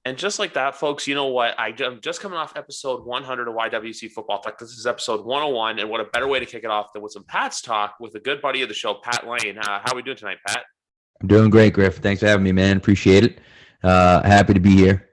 And just like that, folks, you know what? I'm just coming off episode 100 of YWC Football Talk. This is episode 101, and what a better way to kick it off than with some Pat's talk with a good buddy of the show, Pat Lane. How are we doing tonight, Pat? I'm doing great, Griff. Thanks for having me, man. Appreciate it. Happy to be here.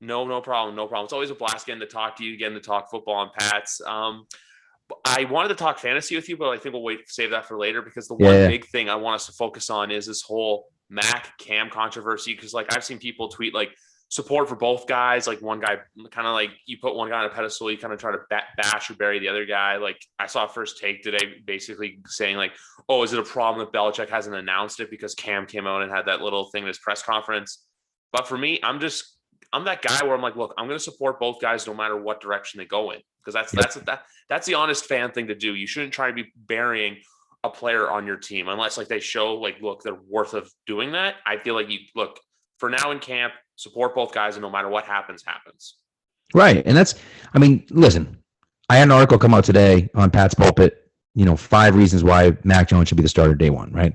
No problem, no problem. It's always a blast getting to talk to you, getting to talk football on Pat's. I wanted to talk fantasy with you, but I think we'll save that for later because the one Yeah. big thing I want us to focus on is this whole Mac Cam controversy. Because like I've seen people tweet like support for both guys. Like one guy kind of like you put one guy on a pedestal, you kind of try to bash or bury the other guy. Like I saw a First Take today basically saying like, oh, is it a problem that Belichick hasn't announced it because Cam came out and had that little thing in his press conference? But for me, I'm that guy where I'm like, look, I'm going to support both guys no matter what direction they go in because that's the honest fan thing to do. You shouldn't try to be burying a player on your team unless like they show like, look, they're worth of doing that. I feel like you look for now in camp, support both guys, and no matter what happens. Right. And listen, I had an article come out today on Pat's Pulpit, 5 reasons why Mac Jones should be the starter day one, right?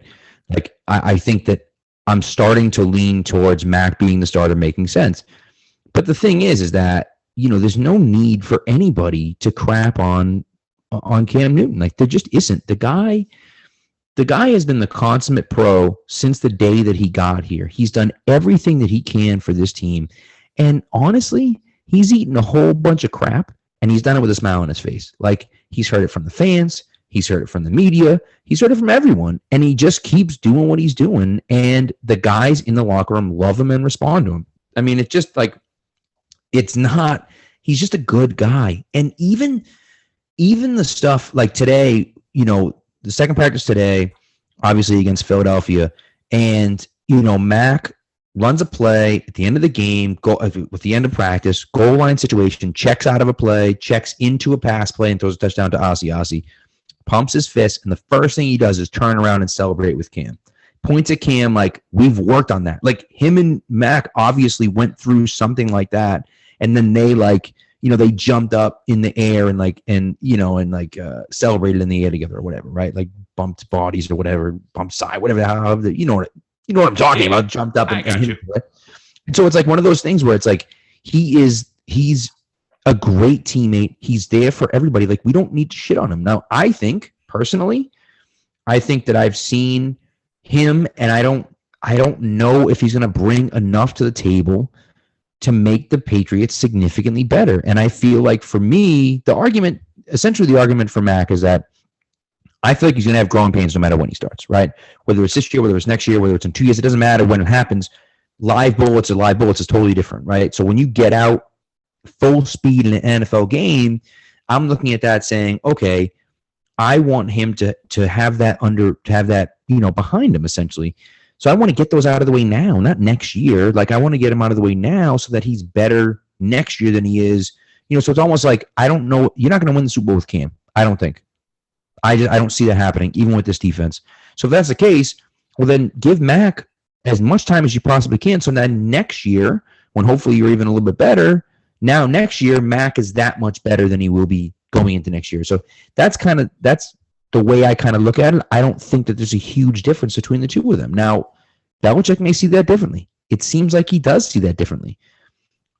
Like, I think that I'm starting to lean towards Mac being the starter making sense. But the thing is that, there's no need for anybody to crap on Cam Newton. Like, there just isn't. The guy has been the consummate pro since the day that he got here. He's done everything that he can for this team. And honestly, he's eaten a whole bunch of crap, and he's done it with a smile on his face. Like, he's heard it from the fans. He's heard it from the media. He's heard it from everyone. And he just keeps doing what he's doing. And the guys in the locker room love him and respond to him. I mean, it's just like, he's just a good guy. And even the stuff like today, the second practice today, obviously against Philadelphia, and Mac runs a play at the end of the game, with the end of practice, goal line situation, checks out of a play, checks into a pass play, and throws a touchdown to Asi, pumps his fist, and the first thing he does is turn around and celebrate with Cam. Points at Cam like, we've worked on that. Like, him and Mac obviously went through something like that, and then they they jumped up in the air and celebrated in the air together or whatever, right? Like bumped bodies or whatever, bumped side, whatever. However, you know what I'm talking about. Jumped up and hit it. And so it's like one of those things where it's like he's a great teammate. He's there for everybody. Like, we don't need to shit on him. Now, I think personally, that I've seen him, and I don't know if he's going to bring enough to the table to make the Patriots significantly better. And I feel like for me, the argument for Mac is that I feel like he's going to have growing pains no matter when he starts, right? Whether it's this year, whether it's next year, whether it's in 2 years, it doesn't matter when it happens. Live bullets is totally different, right? So when you get out full speed in an NFL game, I'm looking at that saying, okay, I want him to have that behind him essentially. So I want to get those out of the way now, not next year. Like, I want to get him out of the way now so that he's better next year than he is. So it's almost like, I don't know. You're not going to win the Super Bowl with Cam. I don't think. I don't see that happening, even with this defense. So if that's the case, well, then give Mac as much time as you possibly can. So then next year, when hopefully you're even a little bit better, now next year, Mac is that much better than he will be going into next year. So that's the way I kind of look at it. I don't think that there's a huge difference between the two of them. Now, Belichick may see that differently. It seems like he does see that differently.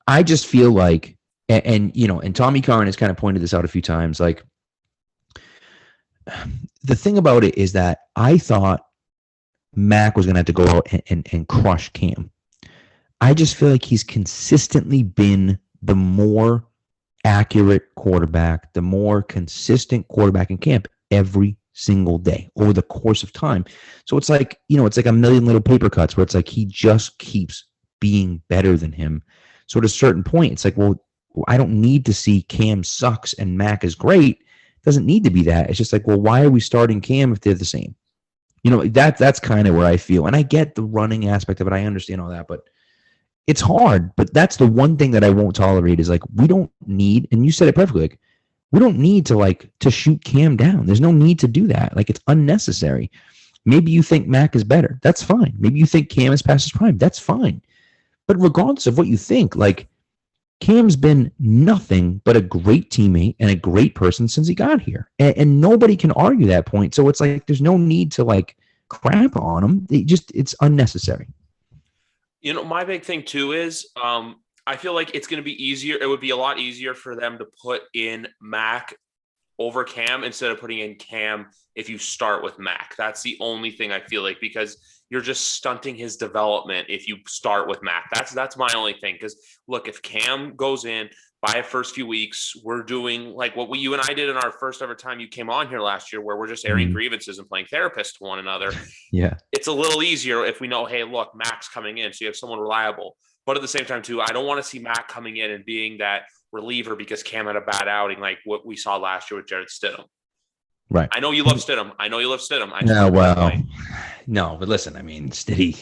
I just feel like, and Tommy Curran has kind of pointed this out a few times, like, the thing about it is that I thought Mac was going to have to go out and crush Cam. I just feel like he's consistently been the more accurate quarterback, the more consistent quarterback in camp every single day over the course of time. So it's like, it's like a million little paper cuts where it's like he just keeps being better than him. So at a certain point, it's like, well, I don't need to see Cam sucks and Mac is great. It doesn't need to be that. It's just like, well, why are we starting Cam if they're the same? That's kind of where I feel. And I get the running aspect of it. I understand all that, but it's hard. But that's the one thing that I won't tolerate is like, we don't need, and you said it perfectly, like, we don't need to shoot Cam down. There's no need to do that. Like, it's unnecessary. Maybe you think Mac is better. That's fine. Maybe you think Cam is past his prime. That's fine. But regardless of what you think, like, Cam's been nothing but a great teammate and a great person since he got here. And nobody can argue that point. So it's like, there's no need to like crap on him. It's unnecessary. My big thing too is I feel like it's going to be easier. It would be a lot easier for them to put in Mac over Cam instead of putting in Cam if you start with Mac. That's the only thing I feel like, because you're just stunting his development if you start with Mac. That's my only thing. Because look, if Cam goes in by the first few weeks, we're doing like what you and I did in our first ever time you came on here last year, where we're just airing grievances and playing therapist to one another. Yeah. It's a little easier if we know, hey, look, Mac's coming in, so you have someone reliable. But at the same time, too, I don't want to see Mac coming in and being that reliever because Cam had a bad outing like what we saw last year with Jared Stidham. Right. I know you love Stidham. No, well, no, but listen, I mean, Stiddy,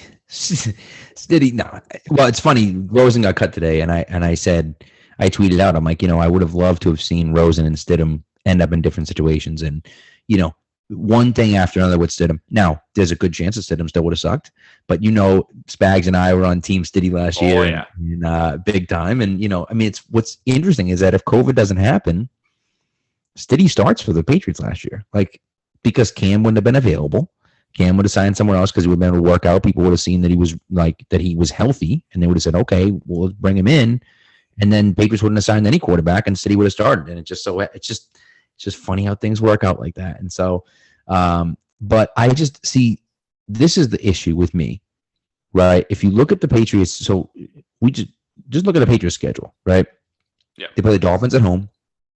no. Well, it's funny. Rosen got cut today, and I said, I tweeted out, I'm like, I would have loved to have seen Rosen and Stidham end up in different situations, and one thing after another with Stidham. Now, there's a good chance that Stidham still would have sucked, but Spags and I were on Team Stiddy last year, and big time. And I mean, what's interesting is that if COVID doesn't happen, Stiddy starts for the Patriots last year, like because Cam wouldn't have been available. Cam would have signed somewhere else because he would have been able to work out. People would have seen that he was healthy, and they would have said, okay, well, let's bring him in. And then Patriots wouldn't have signed any quarterback, and Stiddy would have started. And it's just funny how things work out like that. And so, but I just see, this is the issue with me, right? If you look at the Patriots, so we just look at the Patriots schedule, right? Yeah. They play the Dolphins at home,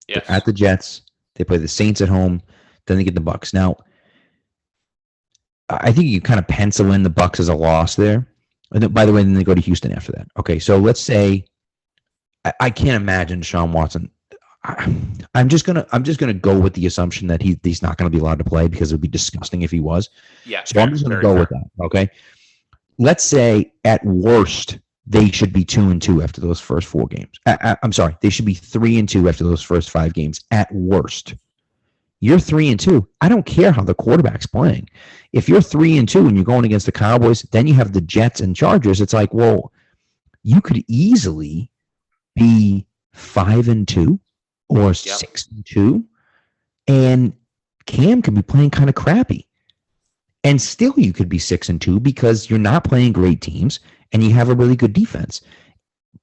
yes, at the Jets. They play the Saints at home. Then they get the Bucs. Now, I think you kind of pencil in the Bucs as a loss there. And then, by the way, then they go to Houston after that. Okay, so let's say I can't imagine Deshaun Watson. I'm just gonna go with the assumption that he's not gonna be allowed to play because it would be disgusting if he was. Yeah. So I'm just gonna go with that. Okay. Let's say at worst they should be 2-2 after those first 4 games. I'm sorry, they should be 3-2 after those first 5 games. At worst, you're 3-2. I don't care how the quarterback's playing. If you're 3-2 and you're going against the Cowboys, then you have the Jets and Chargers. It's like, well, you could easily be 5-2 or 6-2, and Cam could be playing kind of crappy, and still you could be 6-2 because you're not playing great teams and you have a really good defense.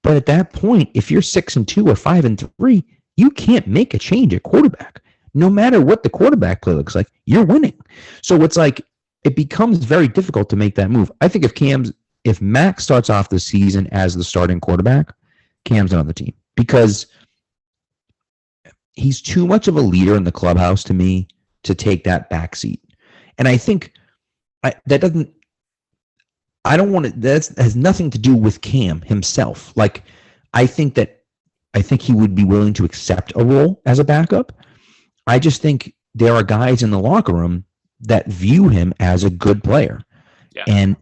But at that point, if you're 6-2 or 5-3, you can't make a change at quarterback. No matter what the quarterback play looks like, you're winning. So it's like it becomes very difficult to make that move. I think if Mac starts off the season as the starting quarterback, Cam's not on the team because he's too much of a leader in the clubhouse to me to take that back seat. And I think that has nothing to do with Cam himself. Like, I think he would be willing to accept a role as a backup. I just think there are guys in the locker room that view him as a good player. Yeah. And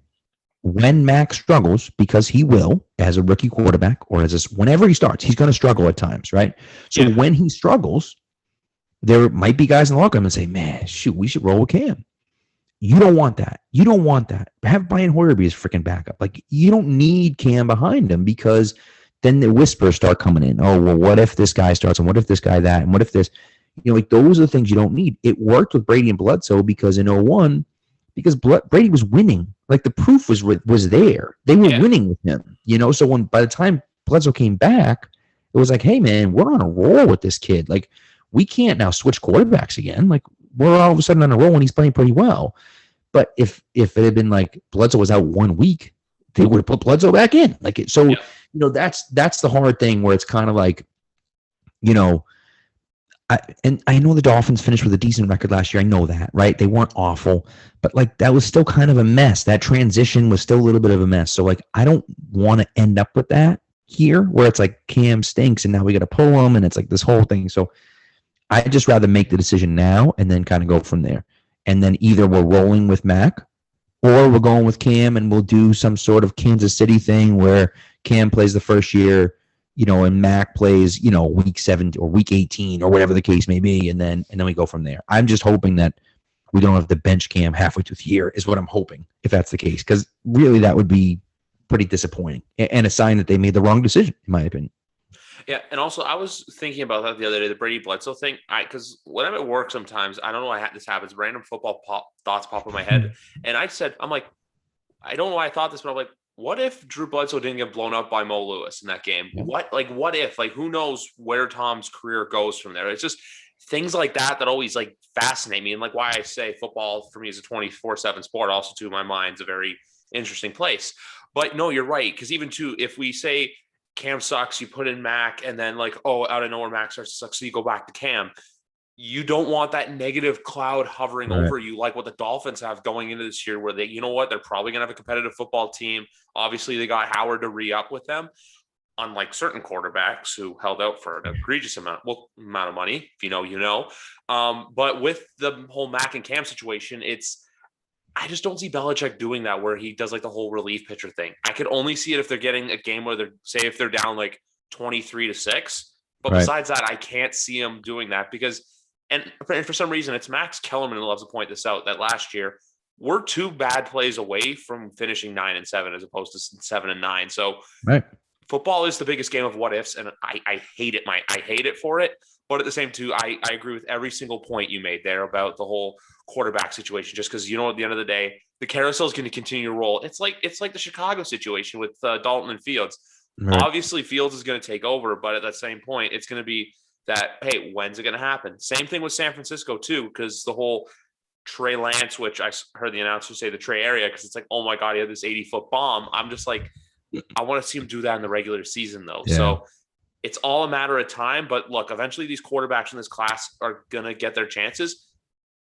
when Mac struggles, because he will, as a rookie quarterback or whenever he starts, he's going to struggle at times, right? So when he struggles, there might be guys in the locker room and say, man, shoot, we should roll with Cam. You don't want that. You don't want that. Have Brian Hoyer be his freaking backup. Like, you don't need Cam behind him because then the whispers start coming in. Oh, well, what if this guy starts and what if this guy that and what if this? Like, those are the things you don't need. It worked with Brady and Bledsoe because in 2001, because Brady was winning. Like, the proof was there. They were winning with him. So by the time Bledsoe came back, it was like, hey, man, we're on a roll with this kid. Like, we can't now switch quarterbacks again. Like, we're all of a sudden on a roll and he's playing pretty well. But if it had been like Bledsoe was out 1 week, they would have put Bledsoe back in. Like, that's the hard thing where it's kind of like, I know the Dolphins finished with a decent record last year. I know that, right? They weren't awful, but like that was still kind of a mess. That transition was still a little bit of a mess. So like, I don't want to end up with that here where it's like Cam stinks and now we got to pull him and it's like this whole thing. So I'd just rather make the decision now and then kind of go from there. And then either we're rolling with Mac or we're going with Cam and we'll do some sort of Kansas City thing where Cam plays the first year, and Mac plays, week 7 or week 18 or whatever the case may be. And then we go from there. I'm just hoping that we don't have to bench Cam halfway through the year is what I'm hoping, if that's the case. Because really that would be pretty disappointing and a sign that they made the wrong decision, in my opinion. Yeah, and also I was thinking about that the other day, the Brady Bledsoe thing. Because when I'm at work sometimes, I don't know why this happens. Random football thoughts pop in my head. And I'm like, I don't know why I thought this, but I'm like, What if Drew Bledsoe didn't get blown up by Mo Lewis in that game? Yeah. What if, like, who knows where Tom's career goes from there? It's just things like that always like fascinate me. And like why I say football for me is a 24/7 sport. Also, to my mind, is a very interesting place. But no, you're right. Because even too, if we say Cam sucks, you put in Mac, and then like, oh, out of nowhere, Mac starts to suck, so you go back to Cam. You don't want that negative cloud hovering over you, like what the Dolphins have going into this year, where they, you know what, they're probably going to have a competitive football team. Obviously, they got Howard to re-up with them, unlike certain quarterbacks who held out for an egregious amount of money. If you know, you know. But with the whole Mac and Cam situation, I just don't see Belichick doing that, where he does like the whole relief pitcher thing. I could only see it if they're getting a game where if they're down like 23-6. But besides that, I can't see him doing that because. And for some reason, it's Max Kellerman who loves to point this out, that last year we're 2 bad plays away from finishing 9-7 as opposed to 7-9. So football is the biggest game of what ifs, and I hate it. I hate it for it. But at the same time, I agree with every single point you made there about the whole quarterback situation. Just because, you know, at the end of the day, the carousel is going to continue to roll. It's like the Chicago situation with Dalton and Fields. Obviously, Fields is going to take over, but at that same point, it's going to be that, hey, when's it going to happen? Same thing with San Francisco too, because the whole Trey Lance, which I heard the announcer say the Trey area, because it's like, oh my God, he had this 80-foot bomb. I'm just like, I want to see him do that in the regular season though. Yeah. So it's all a matter of time. But look, eventually these quarterbacks in this class are going to get their chances.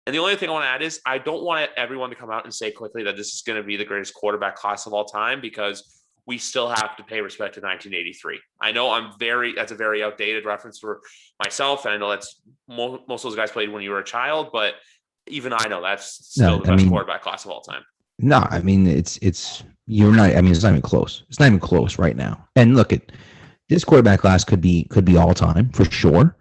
And the only thing I want to add is I don't want everyone to come out and say quickly that this is going to be the greatest quarterback class of all time, because we still have to pay respect to 1983. I know that's a very outdated reference for myself. And I know that's most of those guys played when you were a child, but even I know that's still the best quarterback class of all time. No, I mean, you're not, I mean, it's not even close. It's not even close right now. And look, this quarterback class could be all time for sure.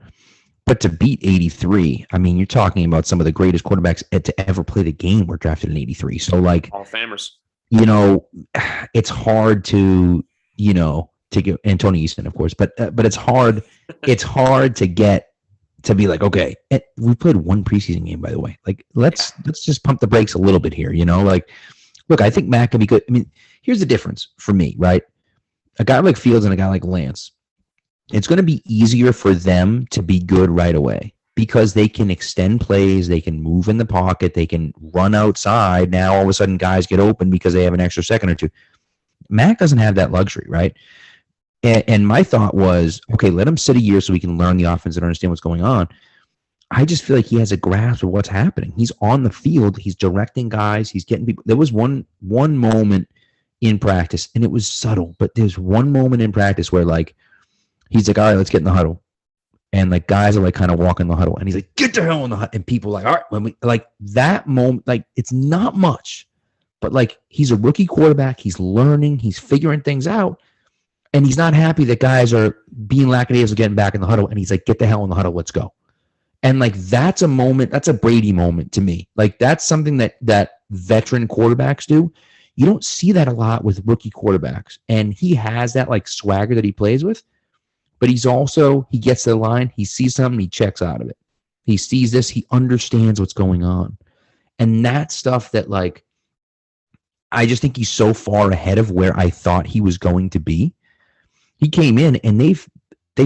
But to beat 83, I mean, you're talking about some of the greatest quarterbacks to ever play the game were drafted in 83. So like Hall of Famers. You know, it's hard to get Antonio Easton, of course, but it's hard. It's hard to get to be like, okay, we played one preseason game, by the way. Like, let's just pump the brakes a little bit here. You know, like, look, I think Mac can be good. I mean, here's the difference for me, right? A guy like Fields and a guy like Lance, it's going to be easier for them to be good right away, because they can extend plays, they can move in the pocket, they can run outside. Now all of a sudden guys get open because they have an extra second or two. Mac doesn't have that luxury, right? And my thought was, okay, let him sit a year so we can learn the offense and understand what's going on. I just feel like he has a grasp of what's happening. He's on the field, he's directing guys, he's getting people. There was one moment in practice, and it was subtle, but there's one moment in practice where like he's like, all right, let's get in the huddle. And like guys are like kind of walking the huddle, and he's like, "Get the hell in the huddle!" And people are like, "All right," when we like that moment, like it's not much, but like he's a rookie quarterback, he's learning, he's figuring things out, and he's not happy that guys are being lackadaisical getting back in the huddle, and he's like, "Get the hell in the huddle, let's go." And like that's a moment, that's a Brady moment to me. Like that's something that veteran quarterbacks do. You don't see that a lot with rookie quarterbacks, and he has that like swagger that he plays with. But he gets to the line, he sees something, he checks out of it. He sees this, he understands what's going on. And that stuff that like, I just think he's so far ahead of where I thought he was going to be. He came in and they've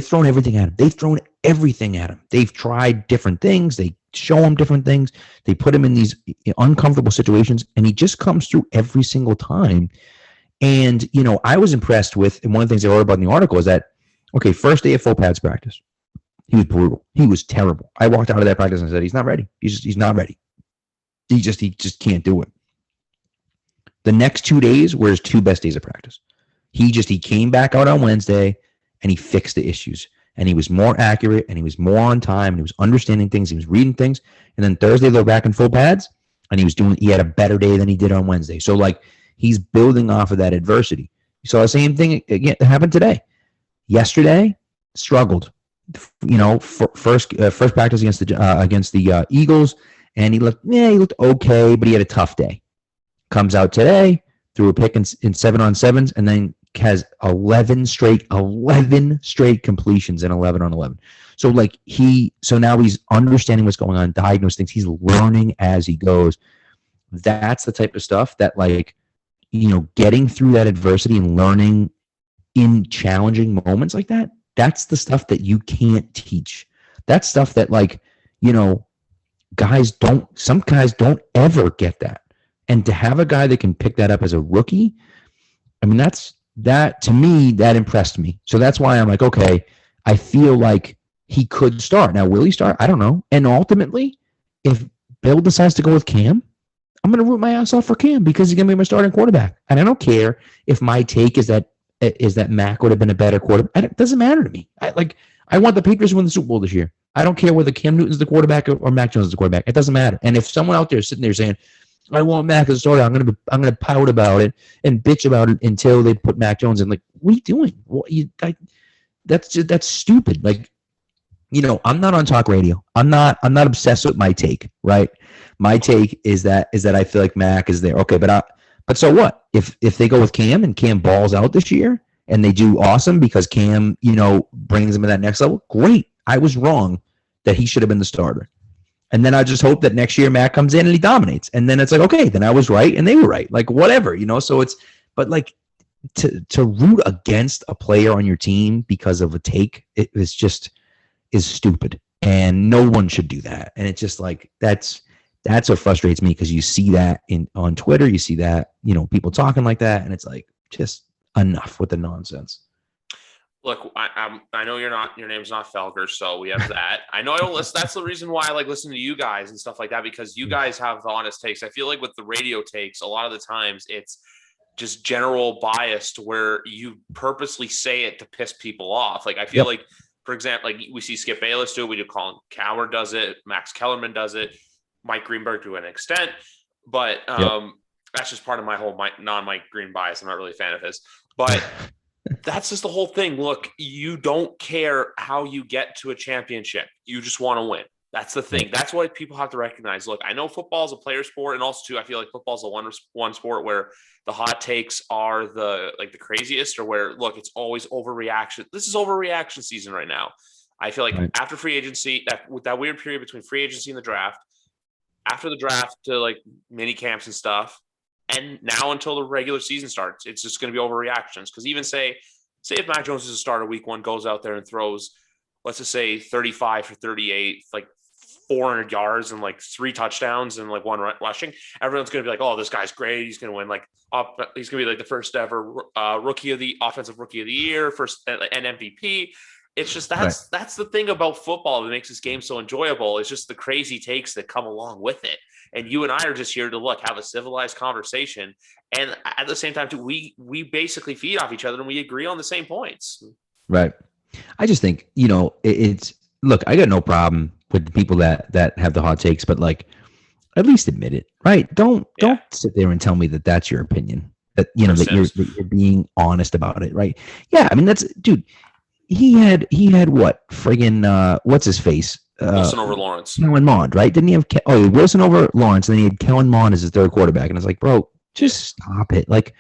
thrown everything at him. They've thrown everything at him. They've tried different things. They show him different things. They put him in these uncomfortable situations, and he just comes through every single time. And, you know, I was impressed with, and one of the things I wrote about in the article is that, okay, first day of full pads practice, he was brutal. He was terrible. I walked out of that practice and said, he's not ready. He's not ready. He just can't do it. The next 2 days were his 2 best days of practice. He came back out on Wednesday and he fixed the issues. And he was more accurate and he was more on time and he was understanding things. He was reading things. And then Thursday they were back in full pads and he had a better day than he did on Wednesday. So like he's building off of that adversity. You saw the same thing again happen today. Yesterday, struggled. You know, first practice against the Eagles, and he looked okay, but he had a tough day. Comes out today, threw a pick in 7-on-7s, and then has 11 straight completions in 11-on-11. So like so now he's understanding what's going on, diagnosing things. He's learning as he goes. That's the type of stuff that like getting through that adversity and learning in challenging moments like that, that's the stuff that you can't teach. That's stuff that, like, some guys don't ever get that. And to have a guy that can pick that up as a rookie, I mean, that to me, that impressed me. So that's why I'm like, okay, I feel like he could start. Now, will he start? I don't know. And ultimately, if Bill decides to go with Cam, I'm going to root my ass off for Cam because he's going to be my starting quarterback. And I don't care if my take is that Mac would have been a better quarterback. It doesn't matter to me. I want the Patriots to win the Super Bowl this year. I don't care whether Cam Newton's the quarterback or Mac Jones is the quarterback. It doesn't matter. And if someone out there is sitting there saying, I want Mac as a starter, I'm gonna pout about it and bitch about it until they put Mac Jones in. Like, what are you doing? That's stupid. Like, I'm not on talk radio. I'm not obsessed with my take, right? My take is that I feel like Mac is there. Okay, but so what? If they go with Cam and Cam balls out this year and they do awesome because Cam, brings them to that next level, great. I was wrong that he should have been the starter. And then I just hope that next year Mac comes in and he dominates. And then it's like, okay, then I was right and they were right. Like, whatever, so but like to root against a player on your team because of a take, it is stupid. And no one should do that. And it's just like, that's what frustrates me, because you see that on Twitter, you see that, people talking like that. And it's like, just enough with the nonsense. Look, I know your name's not Felger, so we have that. I know I don't listen. That's the reason why I like listening to you guys and stuff like that, because you guys have the honest takes. I feel like with the radio takes, a lot of the times it's just general bias to where you purposely say it to piss people off. Like, I feel like, for example, like we see Skip Bayless do it. We do Colin Cowherd does it. Max Kellerman does it. Mike Greenberg to an extent. But that's just part of my whole non-Mike Green bias. I'm not really a fan of his. But that's just the whole thing. Look, you don't care how you get to a championship. You just want to win. That's the thing. That's what people have to recognize. Look, I know football is a player sport, and also too, I feel like football is a one sport where the hot takes are the craziest, or where, look, it's always overreaction. This is overreaction season right now. I feel like after free agency, with that weird period between free agency and the draft, after the draft to like mini camps and stuff, and now until the regular season starts, it's just going to be overreactions. Because even say if Mac Jones is a starter week one, goes out there and throws, let's just say 35 for 38, like 400 yards and like 3 touchdowns and like 1 rushing, everyone's going to be like, oh, this guy's great. He's going to win. He's going to be like the first ever offensive rookie of the year, first and MVP. It's just that's the thing about football that makes this game so enjoyable. It's just the crazy takes that come along with it. And you and I are just here to have a civilized conversation. And at the same time, too, we basically feed off each other and we agree on the same points. Right. I just think, it's look, I got no problem with the people that have the hot takes, but like, at least admit it, right? Don't sit there and tell me that that's your opinion. That that you're being honest about it, right? Yeah, I mean dude. He had what friggin' what's his face? Wilson over Lawrence. Kellen Mond, right? Didn't he have Wilson over Lawrence, and then he had Kellen Mond as his third quarterback, and it's like, bro, just stop it. Like,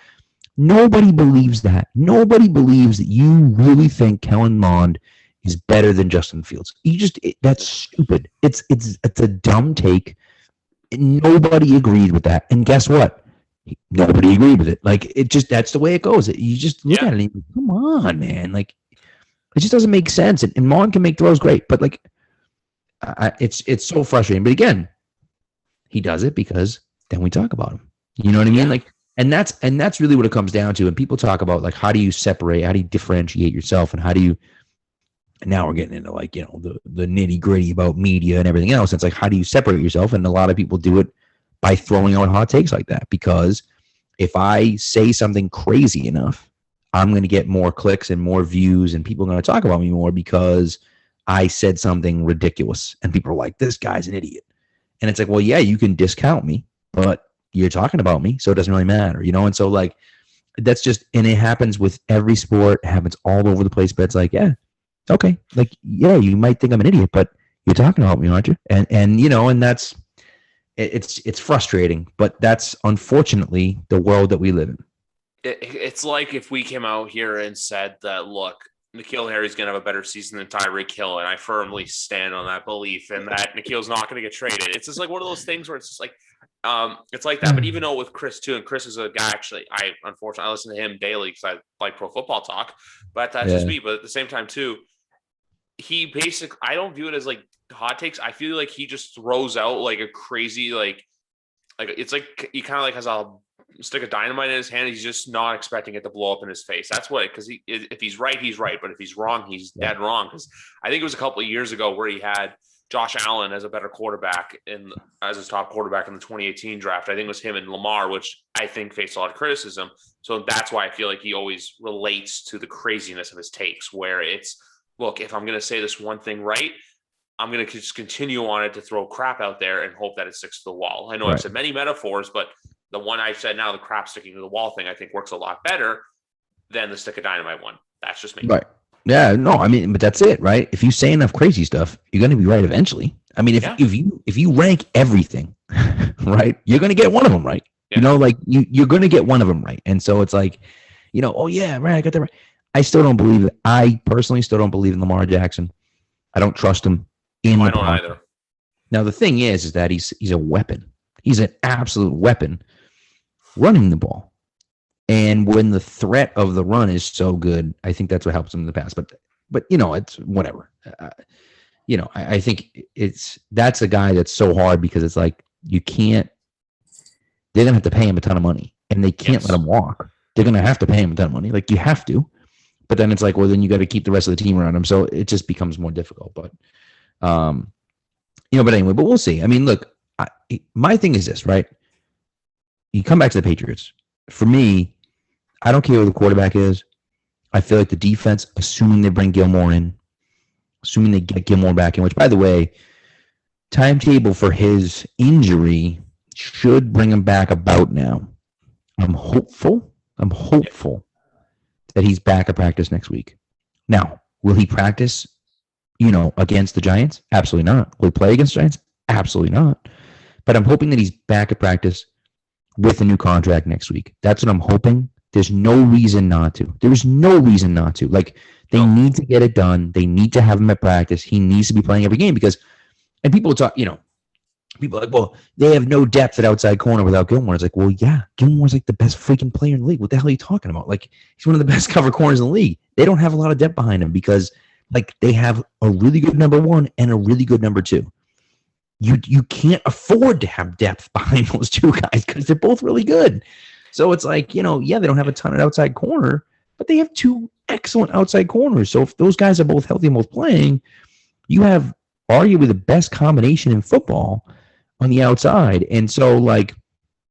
nobody believes that. Nobody believes that you really think Kellen Mond is better than Justin Fields. That's stupid. It's a dumb take. Nobody agreed with that, and guess what? Nobody agreed with it. Like, that's the way it goes. You just look at it and you go, come on, man. Like, it just doesn't make sense. And Mon can make throws great, but like, it's so frustrating. But again, he does it because then we talk about him. You know what I mean? Like, and that's really what it comes down to. And people talk about like, how do you separate? How do you differentiate yourself? And how do you? And now we're getting into like, the nitty gritty about media and everything else. It's like, how do you separate yourself? And a lot of people do it by throwing out hot takes like that. Because if I say something crazy enough, I'm going to get more clicks and more views, and people are going to talk about me more because I said something ridiculous, and people are like, this guy's an idiot. And it's like, well, yeah, you can discount me, but you're talking about me, so it doesn't really matter, And so like, that's just, and it happens with every sport, it happens all over the place, but it's like, yeah, okay. Like, yeah, you might think I'm an idiot, but you're talking about me, aren't you? And and that's, it's frustrating, but that's unfortunately the world that we live in. It's like if we came out here and said that, look, N'Keal Harry's going to have a better season than Tyreek Hill, and I firmly stand on that belief, and that N'Keal's not going to get traded. It's just like one of those things where it's just like, It's like that. But even though with Chris too, and Chris is a guy actually, unfortunately I listen to him daily because I like Pro Football Talk, but that's just me. But at the same time too, he basically, I don't view it as like hot takes. I feel like he just throws out like a crazy like it's like he kind of like has a stick of dynamite in his hand. He's just not expecting it to blow up in his face. That's what, because if he's right, he's right. But if he's wrong, he's dead wrong. Because I think it was a couple of years ago where he had Josh Allen as a better quarterback as his top quarterback in the 2018 draft. I think it was him and Lamar, which I think faced a lot of criticism. So that's why I feel like he always relates to the craziness of his takes, where it's, look, if I'm going to say this one thing right, I'm going to just continue on it to throw crap out there and hope that it sticks to the wall. I know I've said many metaphors, but the one I've said now, the crap sticking to the wall thing, I think works a lot better than the stick of dynamite one. That's just me. Right. Yeah, no, I mean, but that's it, right? If you say enough crazy stuff, you're going to be right eventually. I mean, if you rank everything, right, you're going to get one of them right. Yeah. You know, like you're going to get one of them right. And so it's like, you know, oh yeah, right, I got that right. I still don't believe it. I personally still don't believe in Lamar Jackson. I don't trust him in the pocket. Either. Now the thing is that he's a weapon. He's an absolute weapon running the ball. And when the threat of the run is so good, I think that's what helps him in the past. But you know, it's whatever. You know, I think that's a guy that's so hard because it's like you can't. They're gonna have to pay him a ton of money, and they can't let him walk. They're gonna have to pay him a ton of money. Like you have to, but then it's like, well, then you got to keep the rest of the team around him. So it just becomes more difficult. But, you know, but anyway, but we'll see. I mean, look, my thing is this, right? You come back to the Patriots. For me, I don't care who the quarterback is. I feel like the defense, assuming they bring Gilmore in, assuming they get Gilmore back in, which, by the way, timetable for his injury should bring him back about now. I'm hopeful that he's back at practice next week. Now, will he practice, you know, against the Giants? Absolutely not. Will he play against the Giants? Absolutely not. But I'm hoping that he's back at practice with a new contract next week. That's what I'm hoping. There's no reason not to. There's no reason not to. Like, they need to get it done. They need to have him at practice. He needs to be playing every game because, and people talk, you know, people are like, well, they have no depth at outside corner without Gilmore. It's like, well, yeah, Gilmore's like the best freaking player in the league. What the hell are you talking about? Like, he's one of the best cover corners in the league. They don't have a lot of depth behind him because, like, they have a really good number one and a really good number two. You can't afford to have depth behind those two guys because they're both really good. So it's like, you know, yeah, they don't have a ton at outside corner, but they have two excellent outside corners. So if those guys are both healthy and both playing, you have arguably the best combination in football on the outside. And so, like,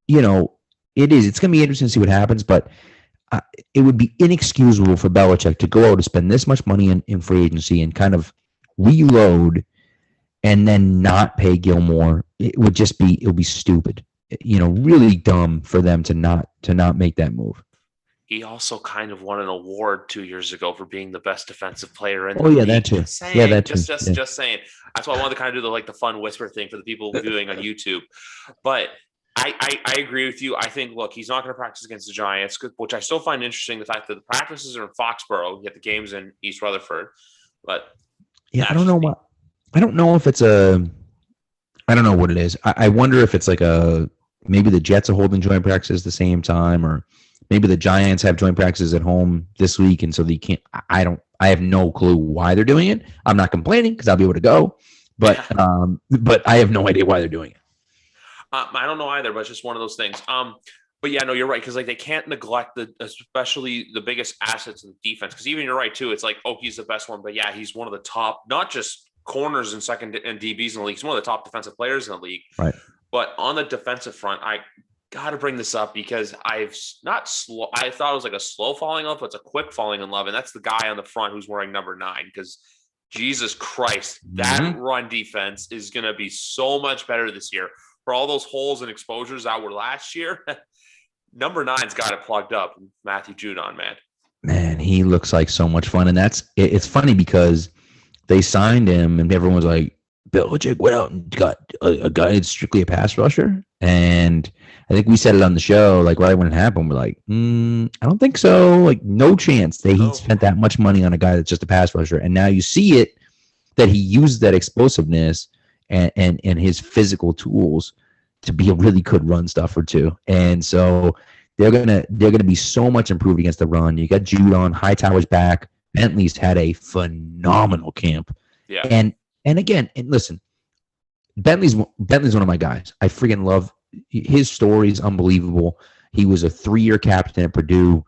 you know, it's going to be interesting to see what happens, but it would be inexcusable for Belichick to go out and spend this much money in free agency and kind of reload and then not pay Gilmore. It would be stupid. You know, really dumb for them to not make that move. He also kind of won an award 2 years ago for being the best defensive player in the league. That too. Just saying. That's why I wanted to kind of do the fun whisper thing for the people viewing on YouTube. But I agree with you. I think, look, he's not going to practice against the Giants, which I still find interesting, the fact that the practices are in Foxborough, yet the game's in East Rutherford. But yeah, I don't know what. I don't know if it's I don't know what it is. I wonder if it's like maybe the Jets are holding joint practices at the same time, or maybe the Giants have joint practices at home this week, and so they can't. I have no clue why they're doing it. I'm not complaining because I'll be able to go, but I have no idea why they're doing it. I don't know either, but it's just one of those things. But yeah, no, you're right, because like they can't neglect especially the biggest assets in the defense. Because even you're right too. It's like, oh, he's the best one, but yeah, he's one of the top, not just corners and second and DBs in the league. He's one of the top defensive players in the league. Right. But on the defensive front, I got to bring this up because I thought it was like a slow falling off, but it's a quick falling in love. And that's the guy on the front who's wearing number 9, because Jesus Christ, that run defense is going to be so much better this year for all those holes and exposures that were last year. Number 9's got it plugged up. Matthew Judon, man, he looks like so much fun. And it's funny because they signed him and everyone was like, Belichick went out and got a guy that's strictly a pass rusher. And I think we said it on the show, like right when it happened, we're like, I don't think so. Like, no chance that he spent that much money on a guy that's just a pass rusher. And now you see it, that he used that explosiveness and his physical tools to be a really good run stuffer too. And so they're gonna be so much improved against the run. You got Judon, Hightower's back. Bentley's had a phenomenal camp. Yeah. And again, and listen, Bentley's one of my guys. I freaking love his story is unbelievable. He was a 3-year captain at Purdue.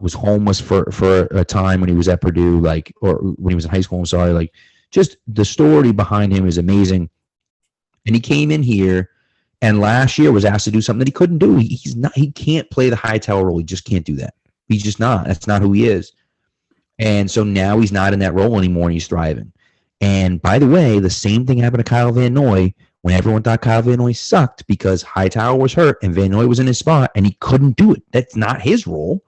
Was homeless for a time when he was at Purdue, or when he was in high school. I'm sorry, just the story behind him is amazing. And he came in here, and last year was asked to do something that he couldn't do. He can't play the Hightower role. He just can't do that. He's just not. That's not who he is. And so now he's not in that role anymore, and he's thriving. And by the way, the same thing happened to Kyle Van Noy when everyone thought Kyle Van Noy sucked because Hightower was hurt and Van Noy was in his spot, and he couldn't do it. That's not his role.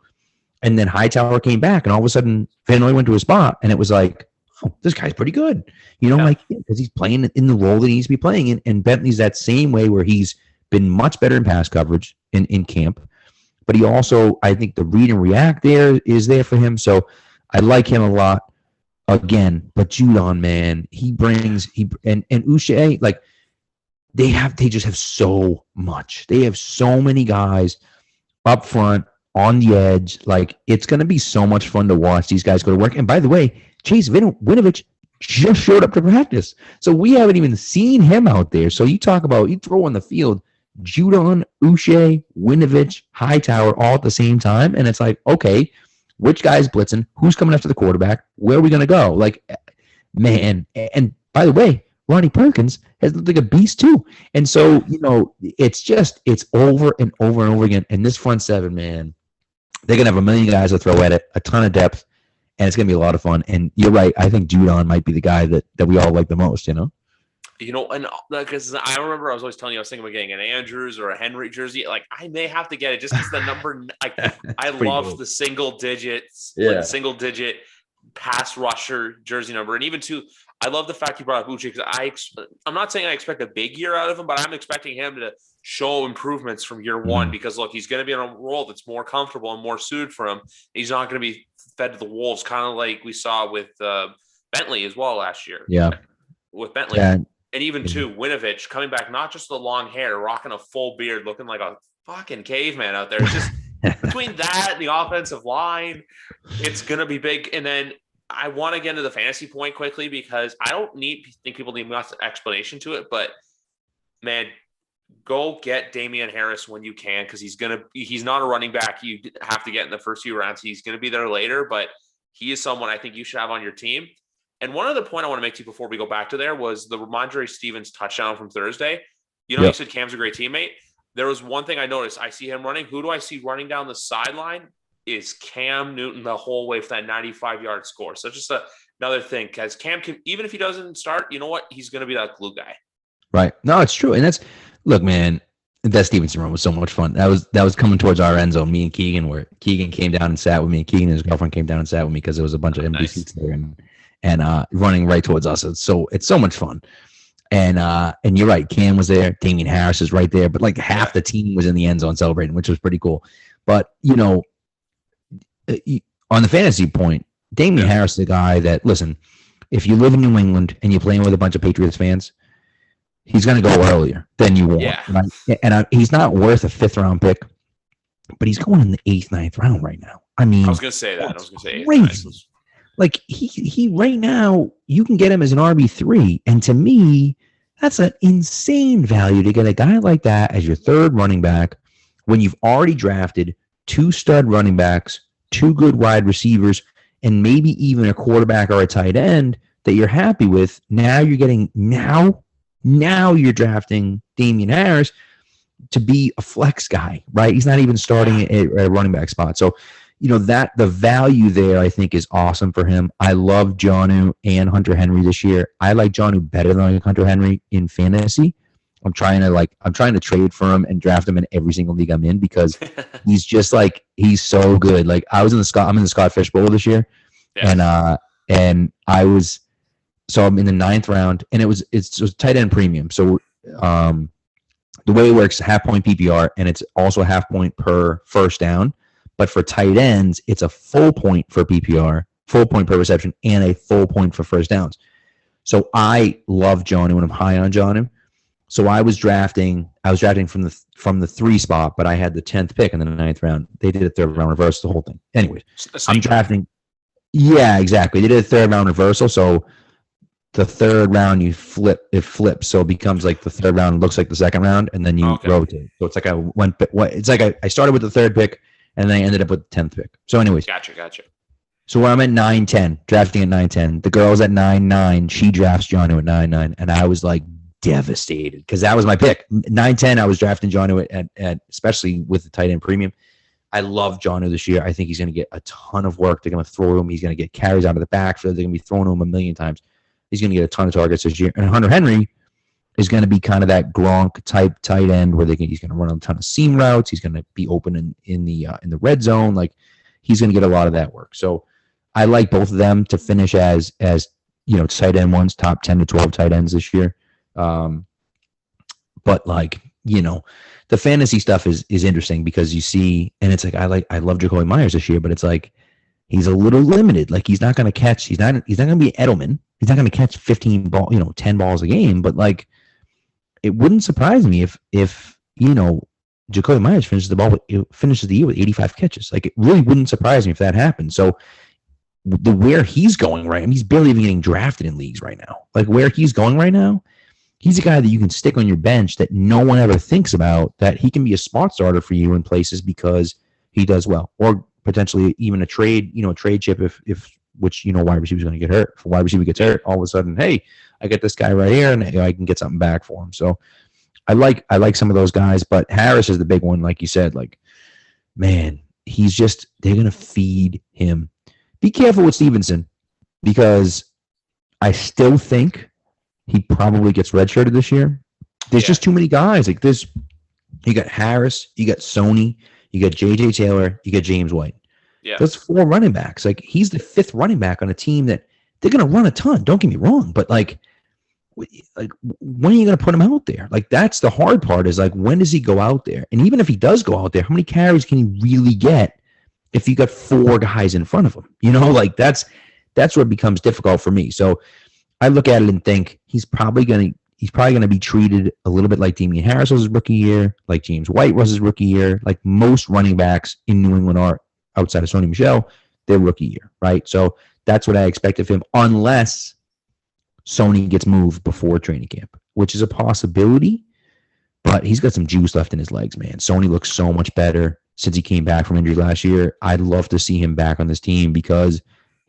And then Hightower came back, and all of a sudden Van Noy went to his spot, and it was like, oh, this guy's pretty good. Because he's playing in the role that he needs to be playing in. And Bentley's that same way where he's been much better in pass coverage in camp. But he also, I think the read and react there is there for him. So I like him a lot. Again, but Judon, man, and Uche, they just have so much. They have so many guys up front, on the edge. It's going to be so much fun to watch these guys go to work. And by the way, Chase Winovich just showed up to practice. So we haven't even seen him out there. So you throw on the field, Judon, Uche, Winovich, Hightower all at the same time. And it's like, okay, which guy's blitzing? Who's coming after the quarterback? Where are we going to go? Man. And by the way, Ronnie Perkins has looked like a beast too. And so, it's over and over and over again. And this front seven, man, they're going to have a million guys to throw at it, a ton of depth, and it's going to be a lot of fun. And you're right. I think Judon might be the guy that we all like the most, and because I remember I was always telling you I was thinking about getting an Andrews or a Henry jersey. I may have to get it just because the number. I love cool. The single digits, single digit pass rusher jersey number, and even too. I love the fact you brought up Uche because I'm not saying I expect a big year out of him, but I'm expecting him to show improvements from year one because, look, he's going to be in a role that's more comfortable and more suited for him. He's not going to be fed to the wolves, kind of like we saw with Bentley as well last year. Yeah. With Bentley. Yeah. And even, too, Winovich coming back, not just the long hair, rocking a full beard, looking like a fucking caveman out there. It's just between that and the offensive line, it's going to be big. And then I want to get into the fantasy point quickly because I don't think people need much explanation to it, but man, go get Damian Harris when you can because he's not a running back you have to get in the first few rounds. He's going to be there later, but he is someone I think you should have on your team. And one other point I want to make to you before we go back to there was the Ramondre Stevens touchdown from Thursday. You said Cam's a great teammate. There was one thing I noticed. I see him running. Who do I see running down the sideline? Is Cam Newton the whole way for that 95-yard score. So just another thing, because Cam can, even if he doesn't start, you know what? He's going to be that glue guy. Right. No, it's true. And look, man, that Stevenson run was so much fun. That was coming towards our end zone, me and Keegan, where Keegan came down and sat with me. Keegan and his girlfriend came down and sat with me because there was a bunch of empty seats there and running right towards us. It's so much fun. And you're right. Cam was there. Damian Harris is right there. But half the team was in the end zone celebrating, which was pretty cool. But, on the fantasy point, Damian Harris is the guy that, listen, if you live in New England and you're playing with a bunch of Patriots fans, he's going to go earlier than you want. Yeah. Right? And he's not worth a 5th-round pick, but he's going in the 8th, 9th round right now. I mean, I was going to say that. I was going to say 8th, crazy. He right now, you can get him as an RB3. And to me, that's an insane value to get a guy like that as your 3rd running back when you've already drafted 2 stud running backs, 2 good wide receivers, and maybe even a quarterback or a tight end that you're happy with. Now you're getting now you're drafting Damian Harris to be a flex guy, right? He's not even starting a running back spot. So, that the value there I think is awesome for him. I love Jonnu and Hunter Henry this year. I like Jonnu better than Hunter Henry in fantasy. I'm trying to trade for him and draft him in every single league I'm in because he's just he's so good. I'm in the Scott Fish Bowl this year. Yeah. And I'm in the 9th round and it's tight end premium. So, the way it works, half point PPR and it's also half point per first down. But for tight ends, it's a full point for PPR, full point per reception, and a full point for first downs. So I love Jonnu and I'm high on Jonnu. So I was drafting I was drafting from the 3 spot, but I had the 10th pick in the 9th round. They did a 3rd round reverse, the whole thing. Anyways, I'm drafting. Yeah, exactly. They did a 3rd round reversal, so the 3rd round it flips, so it becomes like the 3rd round looks like the 2nd round, and then you rotate. So it's like I started with the 3rd pick, and then I ended up with the 10th pick. So anyways, gotcha. So where I'm at 9-10, drafting at 9-10. The girl's at 9-9. She drafts Jonnu at 9-9, and I was like devastated because that was my pick. 9-10, I was drafting Jonnu at especially with the tight end premium. I love Jonnu this year. I think he's going to get a ton of work. They're going to throw him. He's going to get carries out of the backfield. They're going to be throwing him a million times. He's going to get a ton of targets this year. And Hunter Henry is going to be kind of that Gronk type tight end where he's going to run a ton of seam routes. He's going to be open in the red zone. Like he's going to get a lot of that work. So I like both of them to finish as tight end ones, top 10 to 12 tight ends this year. But the fantasy stuff is interesting because you see, and it's like I love Jacoby Myers this year, but it's like he's a little limited. Like he's not going to catch. He's not going to be Edelman. He's not going to catch 10 balls a game. But like, it wouldn't surprise me if Jacoby Myers finishes the year with 85 catches. Like it really wouldn't surprise me if that happened. So where he's going right, I mean, he's barely even getting drafted in leagues right now. Like where he's going right now, he's a guy that you can stick on your bench that no one ever thinks about, that he can be a spot starter for you in places because he does well, or potentially even a trade chip if wide receiver's going to get hurt. If a wide receiver gets hurt, all of a sudden, hey, I get this guy right here and I can get something back for him. So I like some of those guys, but Harris is the big one, like you said. Like, man, they're going to feed him. Be careful with Stevenson because I still think he probably gets redshirted this year. There's just too many guys. Like this, you got Harris, you got Sony, you got J.J. Taylor, you got James White. Yeah, that's 4 running backs. Like he's the 5th running back on a team that they're going to run a ton. Don't get me wrong, but like when are you going to put him out there? Like that's the hard part. Is like when does he go out there? And even if he does go out there, how many carries can he really get if you got 4 guys in front of him? Like that's where it becomes difficult for me. So I look at it and think he's probably going to be treated a little bit like Damian Harris was his rookie year, like James White was his rookie year, like most running backs in New England are outside of Sony Michel, their rookie year, right? So that's what I expect of him, unless Sony gets moved before training camp, which is a possibility, but he's got some juice left in his legs, man. Sony looks so much better since he came back from injury last year. I'd love to see him back on this team because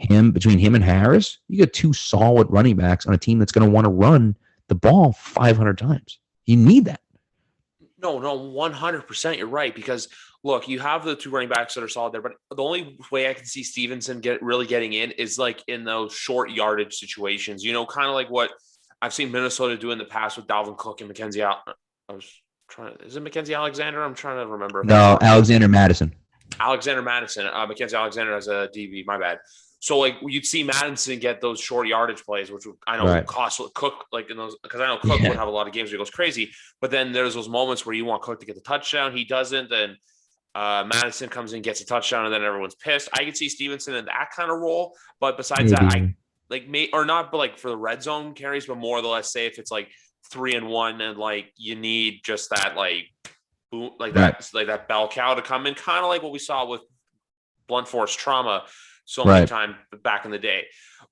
between him and Harris, you got 2 solid running backs on a team that's going to want to run the ball 500 times. You need that. No, 100%. You're right. Because look, you have the 2 running backs that are solid there, but the only way I can see Stevenson really getting in is like in those short yardage situations, kind of like what I've seen Minnesota do in the past with Dalvin Cook and Mackenzie. Is it Mackenzie Alexander? I'm trying to remember. No, Alexander Madison. Mackenzie Alexander as a DB. My bad. So like you'd see Madison get those short yardage plays, which I know would cost Cook, like in those, because I know Cook would have a lot of games where he goes crazy. But then there's those moments where you want Cook to get the touchdown, he doesn't. Then Madison comes in, gets a touchdown, and then everyone's pissed. I could see Stevenson in that kind of role, but besides that, I like but like for the red zone carries, but more or less say if it's like 3-1 and like you need just that like boom, like that bell cow to come in, kind of like what we saw with blunt force trauma so many times back in the day.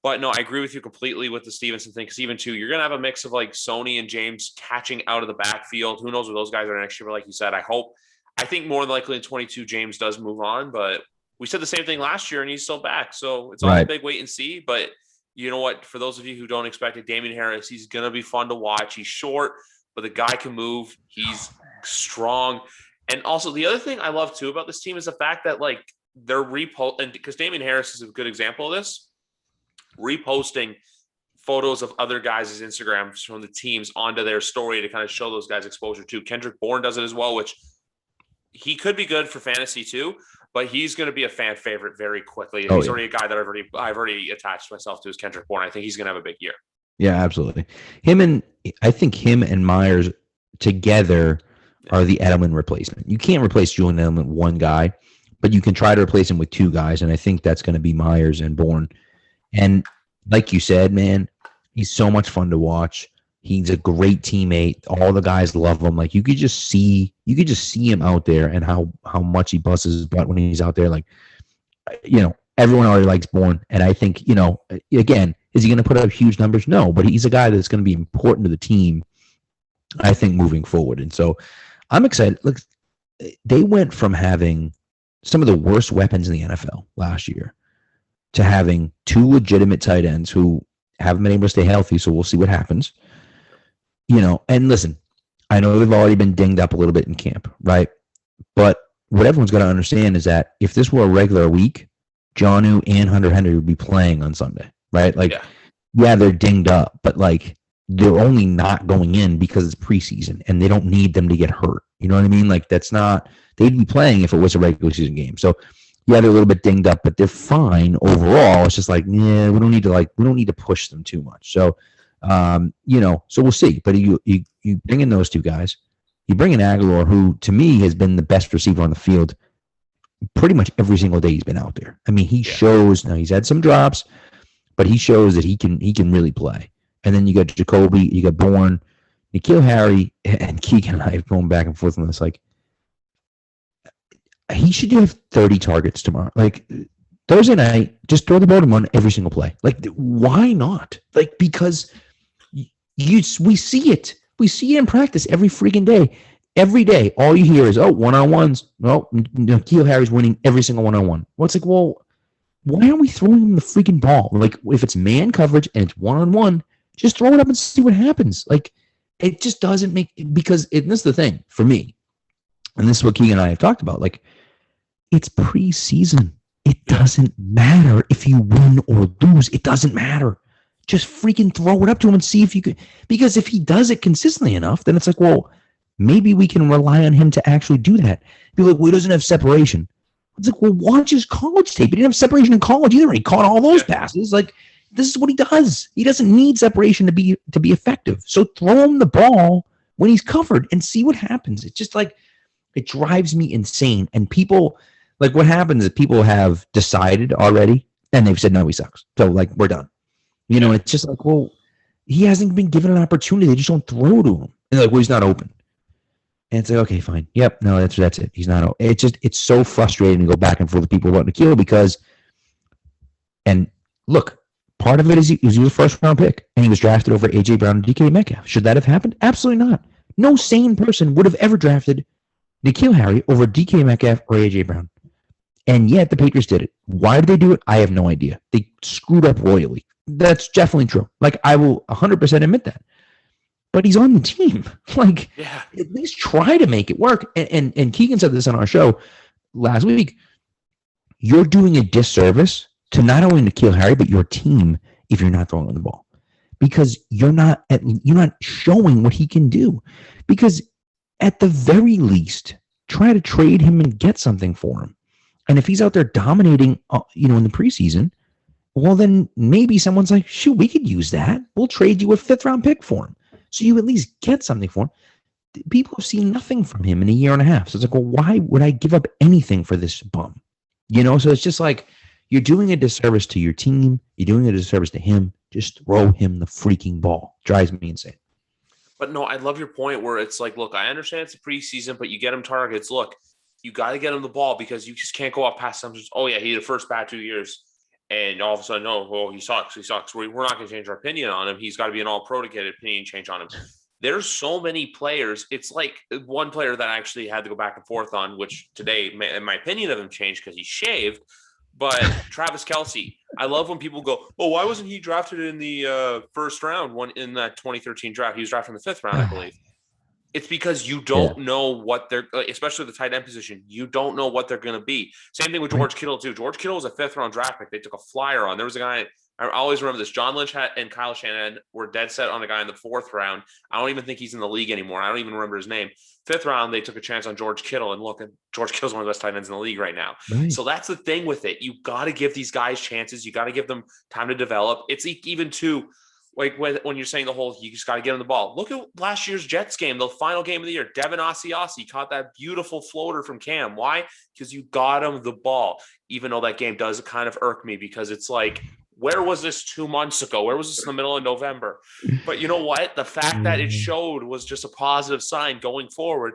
But no, I agree with you completely with the Stevenson thing, because even too, you're gonna have a mix of like Sony and James catching out of the backfield. Who knows where those guys are next year? But like you said, I think more than likely in 22 James does move on, but we said the same thing last year and he's still back. So it's all a big wait and see. But you know what? For those of you who don't expect it, Damian Harris, he's going to be fun to watch. He's short, but the guy can move. He's strong. And also the other thing I love too about this team is the fact that like they're and because Damian Harris is a good example of this, reposting photos of other guys' Instagrams from the teams onto their story to kind of show those guys exposure too. Kendrick Bourne does it as well, which he could be good for fantasy too, but he's going to be a fan favorite very quickly. He's already a guy that I've already attached myself to, as Kendrick Bourne. I think he's going to have a big year. Yeah, absolutely. I think him and Myers together are the Edelman replacement. You can't replace Julian Edelman with one guy, but you can try to replace him with 2 guys, and I think that's going to be Myers and Bourne. And like you said, man, he's so much fun to watch. He's a great teammate. All the guys love him. Like you could just see him out there and how much he busts his butt when he's out there. Like, everyone already likes Bourne. And I think, again, is he going to put up huge numbers? No, but he's a guy that's going to be important to the team, I think, moving forward. And so I'm excited. Look, they went from having some of the worst weapons in the NFL last year to having two legitimate tight ends who haven't been able to stay healthy. So we'll see what happens. And listen, I know they've already been dinged up a little bit in camp, right? But what everyone's got to understand is that if this were a regular week, Jonnu and Hunter Henry would be playing on Sunday, right? Like, yeah, they're dinged up, but like they're only not going in because it's preseason and they don't need them to get hurt. You know what I mean? Like they'd be playing if it was a regular season game. So yeah, they're a little bit dinged up, but they're fine overall. It's just like, yeah, we don't need to push them too much. So, so we'll see. But you bring in those two guys, you bring in Aguilar, who to me has been the best receiver on the field pretty much every single day he's been out there. I mean, he shows. Now he's had some drops, but he shows that he can really play. And then you got Jacoby, you got Bourne, N'Keal Harry, and Keegan and I have going back and forth on this. Like, he should have 30 targets tomorrow. Like, Thursday night, just throw the ball to him on every single play. Like, why not? Like, because we see it. We see it in practice every freaking day. Every day, all you hear is, one-on-ones. No, N'Keal Harry's winning every single one-on-one. Well, it's like, well, why aren't we throwing him the freaking ball? Like, if it's man coverage and it's one-on-one, just throw it up and see what happens. Like, it just doesn't make – because this is the thing for me, and this is what Keegan and I have talked about. Like, it's preseason. It doesn't matter if you win or lose. It doesn't matter. Just freaking throw it up to him and see if you can – because if he does it consistently enough, then it's like, well – maybe we can rely on him to actually do that. Be like, well, he doesn't have separation. It's like, well, watch his college tape. He didn't have separation in college either. He caught all those passes. Like, this is what he does. He doesn't need separation to be effective. So throw him the ball when he's covered and see what happens. It's just like, it drives me insane. And people, like, what happens is people have decided already and they've said, no, he sucks. So, like, we're done. And it's just like, well, he hasn't been given an opportunity. They just don't throw to him. And they're like, well, he's not open. And it's like, okay, fine. Yep, no, that's it. He's not. It's so frustrating to go back and forth with people about N'Keal because, and look, part of it is he was a first-round pick, and he was drafted over A.J. Brown and DK Metcalf. Should that have happened? Absolutely not. No sane person would have ever drafted N'Keal Harry over DK Metcalf or A.J. Brown. And yet the Patriots did it. Why did they do it? I have no idea. They screwed up royally. That's definitely true. Like, I will 100% admit that. But he's on the team. Like, at least try to make it work. And Keegan said this on our show last week. You're doing a disservice to not only N'Keal Harry, but your team if you're not throwing the ball. Because you're not showing what he can do. Because at the very least, try to trade him and get something for him. And if he's out there dominating, in the preseason, well, then maybe someone's like, shoot, we could use that. We'll trade you a 5th-round pick for him. So you at least get something for him. People have seen nothing from him in a year and a half. So it's like, well, why would I give up anything for this bum? So it's just like, you're doing a disservice to your team. You're doing a disservice to him. Just throw him the freaking ball. Drives me insane. But no, I love your point where it's like, look, I understand it's a preseason, but you get him targets. Look, you got to get him the ball because you just can't go off past assumptions. Oh, yeah, he had the first bad 2 years. And all of a sudden, no, well, he sucks. We're not going to change our opinion on him. He's got to be an all-pro to get an opinion change on him. There's so many players. It's like one player that I actually had to go back and forth on, which today, in my opinion of him, changed because he shaved. But Travis Kelce, I love when people go, oh, why wasn't he drafted in the first round in that 2013 draft? He was drafted in the 5th round, I believe. It's because you don't know what they're, especially the tight end position, you don't know what they're going to be. Same thing with George Kittle, too. George Kittle was a 5th-round draft pick. They took a flyer on. There was a guy, I always remember this, John Lynch and Kyle Shanahan were dead set on a guy in the 4th round. I don't even think he's in the league anymore. I don't even remember his name. 5th round, they took a chance on George Kittle, and look, George Kittle's one of the best tight ends in the league right now. Right. So that's the thing with it. You got to give these guys chances. You got to give them time to develop. It's even too, like when you're saying the whole, you just got to get him the ball. Look at last year's Jets game, the final game of the year. Devin Asiasi caught that beautiful floater from Cam. Why? Because you got him the ball, even though that game does kind of irk me because it's like, Where was this 2 months ago? Where was this in the middle of November? But you know what? The fact that it showed was just a positive sign going forward.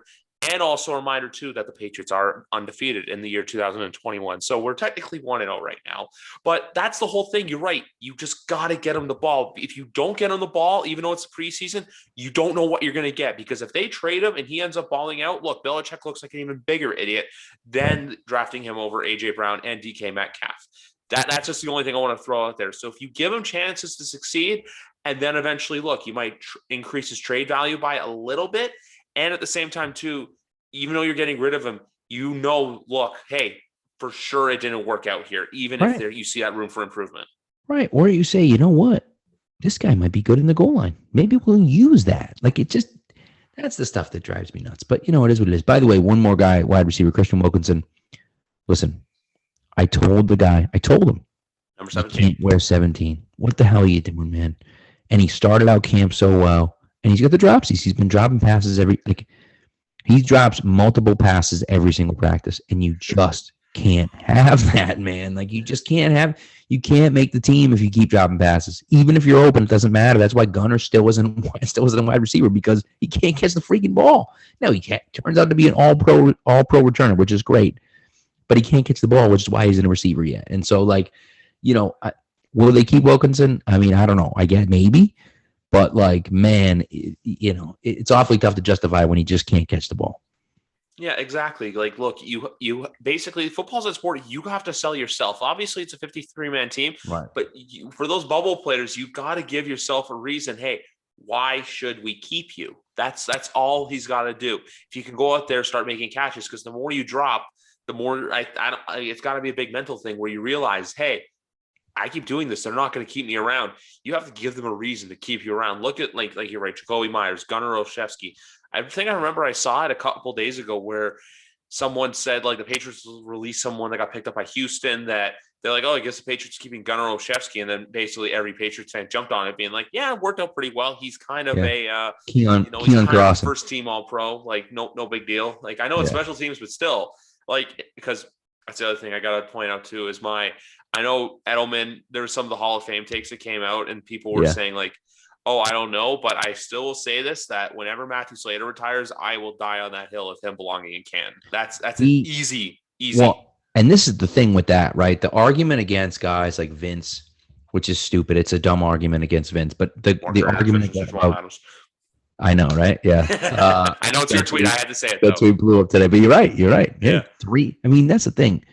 And also a reminder, too, that the Patriots are undefeated in the year 2021. So we're technically 1-0 right now. But that's the whole thing. You're right. You just got to get them the ball. If you don't get him the ball, even though it's preseason, you don't know what you're going to get. Because if they trade him and he ends up balling out, look, Belichick looks like an even bigger idiot than drafting him over A.J. Brown and DK Metcalf. That's just the only thing I want to throw out there. So if you give him chances to succeed, and then eventually, look, you might increase his trade value by a little bit. And at the same time, too, even though you're getting rid of him, look, hey, for sure it didn't work out here, even if you see that room for improvement. Right. Or you say, you know what? This guy might be good in the goal line. Maybe we'll use that. Like, that's the stuff that drives me nuts. But, it is what it is. By the way, one more guy, wide receiver, Christian Wilkinson. Listen, I told him, number 17. You can't wear 17. What the hell are you doing, man? And he started out camp so well. And he's got the dropsies. He's been dropping passes he drops multiple passes every single practice. And you just can't have that, man. Like, you just can't make the team if you keep dropping passes. Even if you're open, it doesn't matter. That's why Gunner still wasn't a wide receiver, because he can't catch the freaking ball. No, he can't. Turns out to be an all-pro returner, which is great. But he can't catch the ball, which is why he's in a receiver yet. And so, will they keep Wilkinson? I mean, I don't know. I get maybe. But, man, it's awfully tough to justify when he just can't catch the ball. Yeah, exactly. Like, look, you basically, football's a sport. You have to sell yourself. Obviously, it's a 53-man team. Right. But for those bubble players, you got to give yourself a reason. Hey, why should we keep you? That's all he's got to do. If you can go out there, start making catches, because the more you drop, the more it's got to be a big mental thing where you realize, hey, I keep doing this. They're not going to keep me around. You have to give them a reason to keep you around. Look at like you're right, Jacoby Myers, Gunnar Olszewski. I think I remember I saw it a couple days ago where someone said the Patriots released someone that got picked up by Houston that they're like, oh, I guess the Patriots keeping Gunnar Olszewski, and then basically every Patriots fan jumped on it, being like, yeah, it worked out pretty well. He's kind of he's kind of first team All Pro, no big deal. I know it's special teams, but still, because that's the other thing I got to point out too is I know Edelman, there were some of the Hall of Fame takes that came out and people were saying oh, I don't know, but I still will say this, that whenever Matthew Slater retires, I will die on that hill of him belonging in Canton. That's an easy. Well, and this is the thing with that, right? The argument against guys like Vince, which is stupid. It's a dumb argument against Vince, but the argument against I know, right? Yeah. I know it's your tweet. I had to say it. That tweet blew up today, but you're right. Yeah. 3. I mean, that's the thing.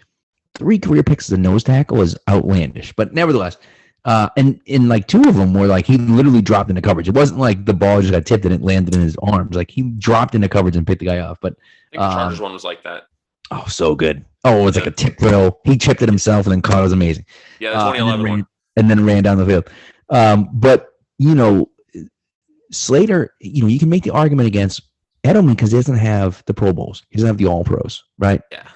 3 career picks as a nose tackle is outlandish, but nevertheless, and in 2 of them were he literally dropped into coverage. It wasn't like the ball just got tipped and it landed in his arms. He dropped into coverage and picked the guy off. But I think the Chargers one was like that. Oh, so good. Oh, it was like a tip drill. He chipped it himself and then caught. It was amazing. Yeah, the 2011 one. And then ran down the field. But Slater, you can make the argument against Edelman because he doesn't have the Pro Bowls. He doesn't have the All Pros, right? Yeah.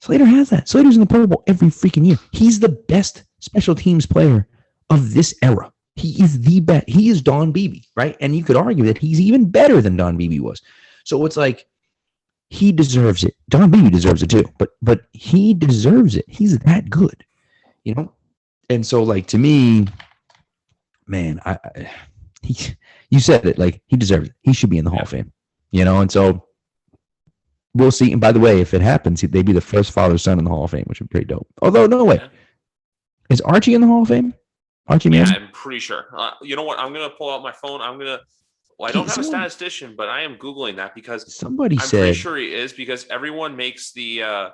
Slater has that. Slater's in the Pro Bowl every freaking year. He's the best special teams player of this era. He is the best. He is Don Beebe, right? And you could argue that he's even better than Don Beebe was. So it's he deserves it. Don Beebe deserves it too, but he deserves it. He's that good, And so, to me, man, you said it. He deserves it. He should be in the Hall of Fame, And so we'll see. And by the way, if it happens, they'd be the first father-son in the Hall of Fame, which would be pretty dope. Although, no way. Is Archie in the Hall of Fame? Archie Manning? Yeah, I'm pretty sure. You know what? I'm going to pull out my phone. I don't have a statistician, but I am Googling that because I'm pretty sure he is, because everyone makes the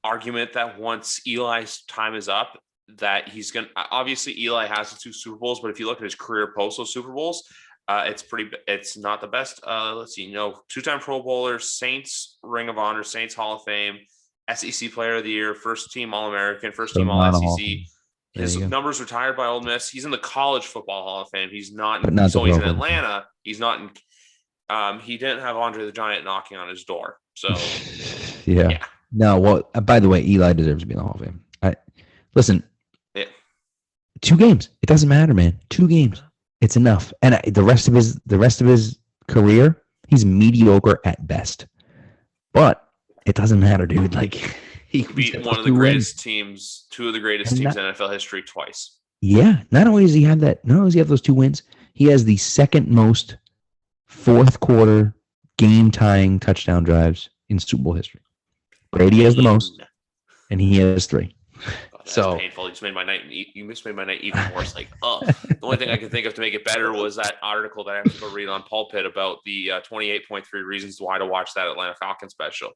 argument that once Eli's time is up, that he's going to – obviously, Eli has the 2 Super Bowls, but if you look at his career post those Super Bowls, it's not the best. Let's see, 2-time Pro Bowler, Saints Ring of Honor, Saints Hall of Fame, SEC Player of the Year, first team All-American, first team All-SEC. His numbers retired by Ole Miss. He's in the College Football Hall of Fame. He's not. So he's in Atlanta. He's not in. He didn't have Andre the Giant knocking on his door. So yeah. No. Well, by the way, Eli deserves to be in the Hall of Fame. Listen. Yeah. 2 games. It doesn't matter, man. 2 games. It's enough. And the rest of his career, he's mediocre at best. But it doesn't matter, dude. He beat one of the greatest teams, 2 of the greatest teams in NFL history twice. Yeah, not only does he have that, not only does he have those 2 wins, he has the second most fourth quarter game tying touchdown drives in Super Bowl history. Brady has the most, and he has 3. Oh, that's So painful. You just made my night. You just made my night even worse. Like, oh, the only thing I could think of to make it better was that article that I have to go read on Pulpit about the 28.3 reasons why to watch that Atlanta Falcons special.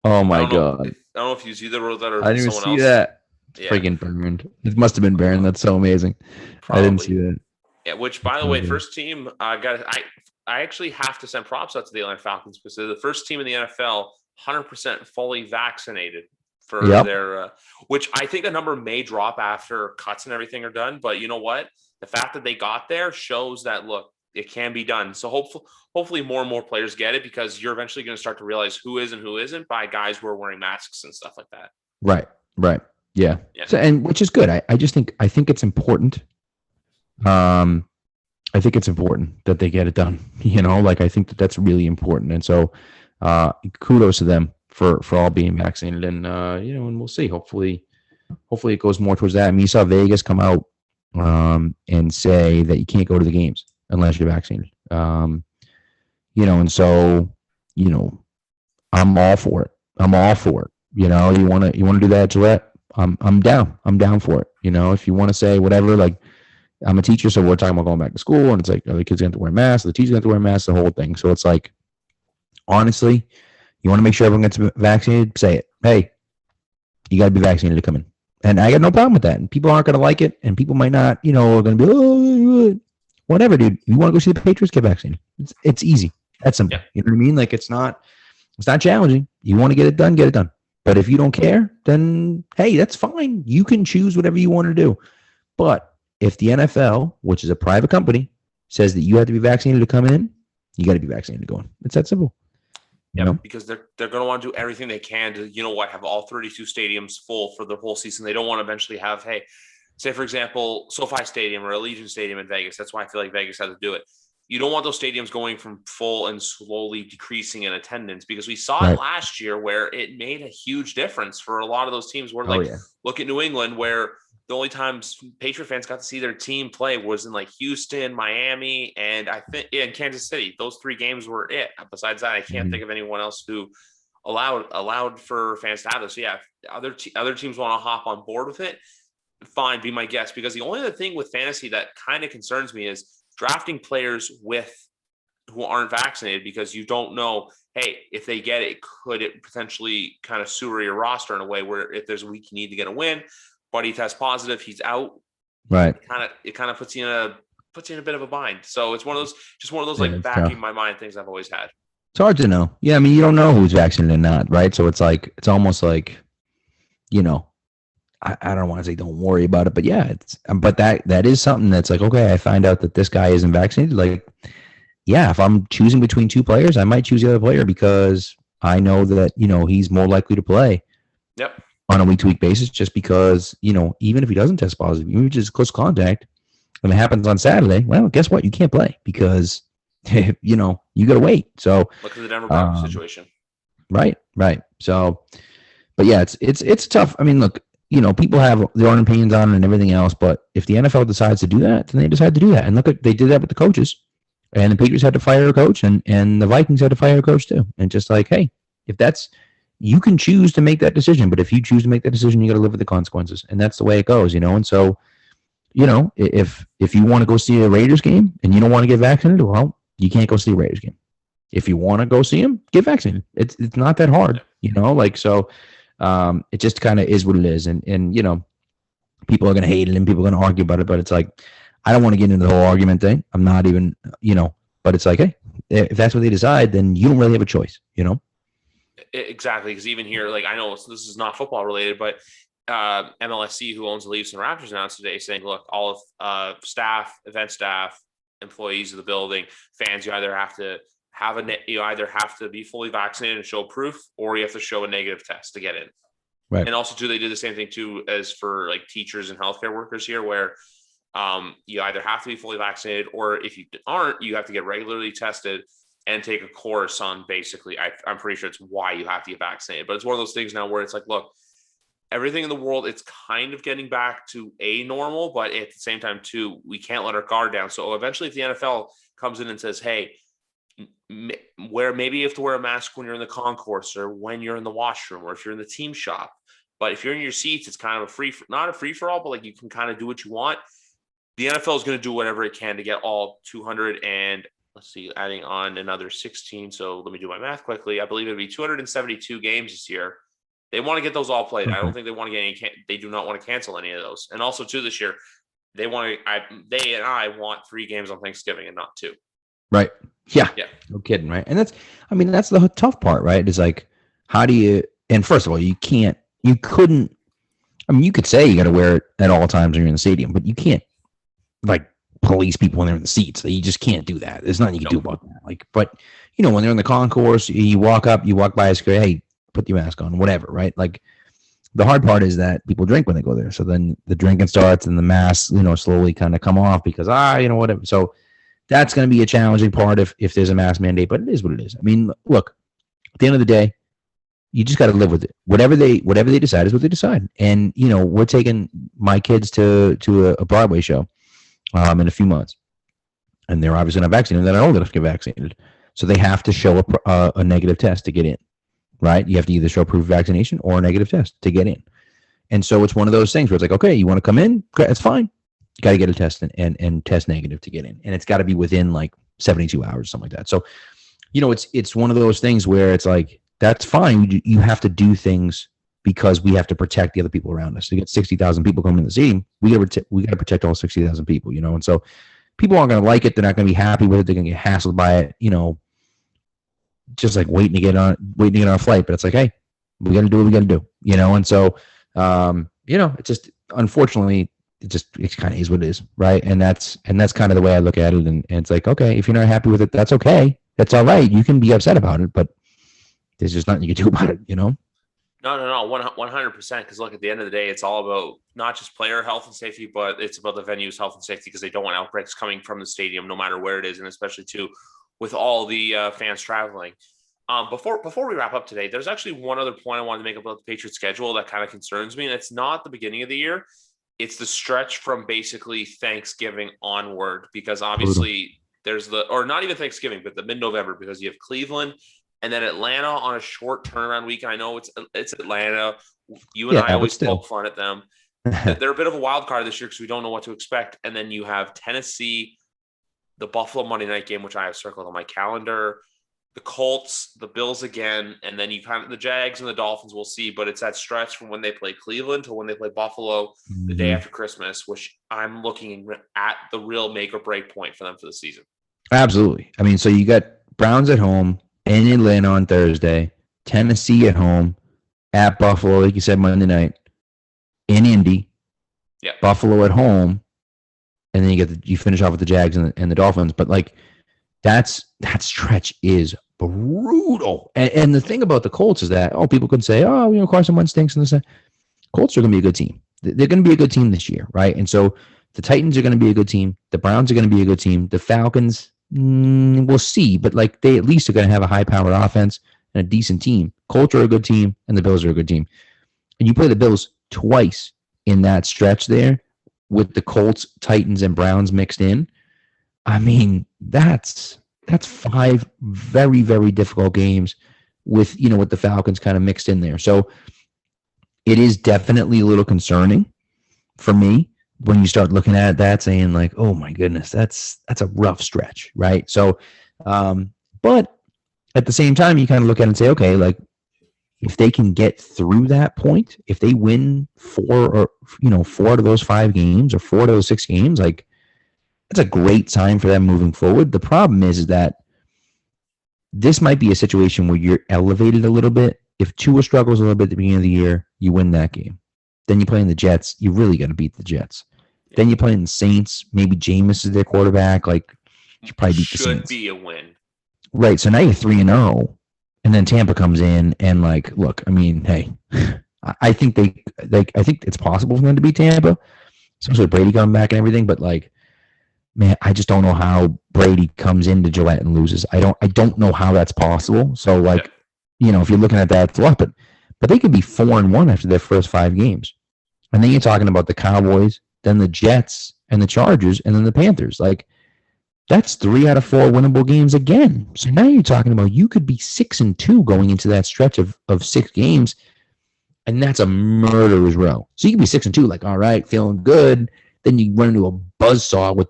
oh I my don't know god, if I don't know if you either wrote that or I didn't even someone see else. that. It's Yeah, freaking burned. It must have been burned. That's so amazing. I didn't see probably. that. Yeah, which by the way, first team I actually have to send props out to the Atlanta Falcons because they're the first team in the NFL 100% fully vaccinated for Yep. their which I think the number may drop after cuts and everything are done, but you know what? The fact that they got there shows that look, it can be done. So hopefully more and more players get it because you're eventually going to start to realize who is and who isn't by guys who are wearing masks and stuff like that. Right. Right. Yeah. Yeah. So, and which is good. I think it's important. Um, I think it's important that they get it done. Like I think that that's really important. And so, kudos to them for all being vaccinated. And and we'll see. Hopefully it goes more towards that. I mean, you saw Vegas come out and say that you can't go to the games unless you're vaccinated. And so, I'm all for it. I'm all for it. You want to do that, Gillette? I'm down. I'm down for it. If you want to say whatever, like I'm a teacher, so we're talking about going back to school, and it's like, are the kids going to wear masks? The teachers going to wear masks? The whole thing. So it's like, honestly, you want to make sure everyone gets vaccinated. Say it. Hey, you got to be vaccinated to come in, and I got no problem with that. And people aren't going to like it, and people might not. Are going to be, oh, whatever, dude. You want to go see the Patriots? Get vaccinated. It's easy. That's simple. Yeah. You know what I mean? Like it's not challenging. You want to get it done, get it done. But if you don't care, then hey, that's fine. You can choose whatever you want to do. But if the NFL, which is a private company, says that you have to be vaccinated to come in, you got to be vaccinated to go in. It's that simple. Yeah, because they're going to want to do everything they can to, have all 32 stadiums full for the whole season. They don't want to eventually have, hey, say for example, SoFi Stadium or Allegiant Stadium in Vegas. That's why I feel like Vegas had to do it. You don't want those stadiums going from full and slowly decreasing in attendance because we saw it last year where it made a huge difference for a lot of those teams where look at New England where the only times Patriot fans got to see their team play was in like Houston, Miami, and I think in Kansas City. Those 3 games were it. Besides that, I can't think of anyone else who allowed for fans to have this. So yeah, if other teams want to hop on board with it, fine, be my guest. Because the only other thing with fantasy that kind of concerns me is drafting players who aren't vaccinated because you don't know, hey, if they get it, could it potentially kind of sewer your roster in a way where if there's a week you need to get a win, but he tests positive, he's out. Right. It kind of puts you in a bit of a bind. So it's one of those like back in my mind things I've always had. It's hard to know. Yeah, I mean, you don't know who's vaccinated or not, right? So it's almost like, I don't want to say don't worry about it, but yeah, but that is something that's like, okay, I find out that this guy isn't vaccinated. Like, yeah, if I'm choosing between 2 players, I might choose the other player because I know that, he's more likely to play. Yep. On a week-to-week basis, just because, even if he doesn't test positive, even if it's just close contact, and it happens on Saturday, well, guess what? You can't play because, you got to wait. So look at the Denver Broncos situation. Right. So, but yeah, it's tough. I mean, look, people have their own opinions on it and everything else, but if the NFL decides to do that, then they decide to do that. And look, they did that with the coaches, and the Patriots had to fire a coach, and the Vikings had to fire a coach too. And just like, hey, if that's, you can choose to make that decision, but if you choose to make that decision, you got to live with the consequences, and that's the way it goes, And so, if you want to go see a Raiders game and you don't want to get vaccinated, well, you can't go see a Raiders game. If you want to go see them, get vaccinated. It's not that hard, so. It just kind of is what it is. And people are going to hate it and people are going to argue about it, but it's like, I don't want to get into the whole argument thing. I'm not even, but it's like, hey, if that's what they decide, then you don't really have a choice, Exactly. Because even here, like, I know this is not football related, but MLSC, who owns the Leafs and Raptors, announced today saying, look, all of staff, event staff, employees of the building, fans, you either have to be fully vaccinated and show proof, or you have to show a negative test to get in. Right. And also too, they did the same thing too as for like teachers and healthcare workers here, where you either have to be fully vaccinated, or if you aren't, you have to get regularly tested and take a course on basically, I'm pretty sure it's why you have to get vaccinated. But it's one of those things now where it's like, look, everything in the world, it's kind of getting back to a normal, but at the same time, too, we can't let our guard down. So eventually, if the NFL comes in and says, hey, where maybe you have to wear a mask when you're in the concourse or when you're in the washroom or if you're in the team shop, but if you're in your seats, it's kind of not a free for all, but like you can kind of do what you want. The NFL is going to do whatever it can to get all 200 and let's see, adding on another 16. So let me do my math quickly. I believe it'll be 272 games this year. They want to get those all played. I don't think they want to get any. They do not want to cancel any of those. And also, too, this year, they want to. They and I want 3 games on Thanksgiving and not 2. Right. Yeah. No kidding. Right. And that's the tough part, right? Is like, how do you? And first of all, you couldn't. I mean, you could say you got to wear it at all times when you're in the stadium, but you can't like police people when they're in the seats. You just can't do that. There's nothing you can do about that. Like, but when they're in the concourse, you walk by a screen, hey, put your mask on, whatever, right? Like the hard part is that people drink when they go there. So then the drinking starts and the masks, slowly kind of come off because, whatever. So that's going to be a challenging part if there's a mask mandate, but it is what it is. I mean, look, at the end of the day, you just got to live with it. Whatever they decide is what they decide. And, we're taking my kids to a Broadway show in a few months. And they're obviously not vaccinated. They're not old enough to get vaccinated. So they have to show a negative test to get in. Right? You have to either show proof of vaccination or a negative test to get in. And so it's one of those things where it's like, okay, you want to come in? That's fine. You got to get a test and test negative to get in. And it's got to be within like 72 hours, something like that. So, it's one of those things where it's like, that's fine. You have to do things because we have to protect the other people around us. To get 60,000 people coming in the stadium, we got to protect all 60,000 people, And so people aren't going to like it. They're not going to be happy with it. They're going to get hassled by it, just like waiting to get on a flight, but it's like, hey, we got to do what we got to do, And so, it's just, unfortunately, it kind of is what it is. Right. And that's kind of the way I look at it. And it's like, okay, if you're not happy with it, that's okay. That's all right. You can be upset about it, but there's just nothing you can do about it, No, 100%. Because look, at the end of the day, it's all about not just player health and safety, but it's about the venue's health and safety because they don't want outbreaks coming from the stadium, no matter where it is. And especially too, with all the fans traveling. Before we wrap up today, there's actually one other point I wanted to make about the Patriots schedule that kind of concerns me, and it's not the beginning of the year. It's the stretch from basically Thanksgiving onward, because obviously or not even Thanksgiving, but the mid-November, because you have Cleveland and then Atlanta on a short turnaround week. And I know it's Atlanta. You and I always poke fun at them. They're a bit of a wild card this year because we don't know what to expect. And then you have Tennessee, the Buffalo Monday night game, which I have circled on my calendar, the Colts, the Bills again, and then you kind of the Jags and the Dolphins, we'll see. But it's that stretch from when they play Cleveland to when they play Buffalo the day after Christmas, which I'm looking at the real make or break point for them for the season. Absolutely. I mean, so you got Browns at home, in Atlanta on Thursday, Tennessee at home, at Buffalo, like you said, Monday night, in Indy, Buffalo at home, and then you finish off with the Jags and the Dolphins. But like that stretch is brutal. And the thing about the Colts is that people could say, Carson Wentz stinks, and this. Colts are going to be a good team. They're going to be a good team this year, right? And so the Titans are going to be a good team. The Browns are going to be a good team. The Falcons, we'll see, but like they at least are going to have a high-powered offense and a decent team. Colts are a good team, and the Bills are a good team. And you play the Bills twice in that stretch there with the Colts, Titans, and Browns mixed in. I mean, that's 5 very, very difficult games with the Falcons kind of mixed in there. So it is definitely a little concerning for me when you start looking at that, saying like, oh my goodness, that's a rough stretch, right? So, but at the same time, you kind of look at it and say, okay, like if they can get through that point, if they win 4 out of those 5 games or 4 out of those 6 games, like that's a great sign for them moving forward. The problem is that this might be a situation where you're elevated a little bit. If Tua struggles a little bit at the beginning of the year, you win that game. Then you play in the Jets. You really got to beat the Jets. Then you play in the Saints. Maybe Jameis is their quarterback. Like, you probably beat the Saints. Should be a win. Right. So now you're 3-0. And then Tampa comes in and like, look, I mean, hey, I think I think it's possible for them to beat Tampa, especially with Brady coming back and everything. But like, man, I just don't know how Brady comes into Gillette and loses. I don't know how that's possible. So like, if you're looking at that, it's a lot. But but they could be 4-1 after their first 5 games. And then you're talking about the Cowboys, then the Jets, and the Chargers, and then the Panthers. Like, that's 3 out of 4 winnable games again. So now you're talking about you could be 6-2 going into that stretch of 6 games, and that's a murderer's row. So you could be 6-2, like, all right, feeling good. Then you run into a buzzsaw with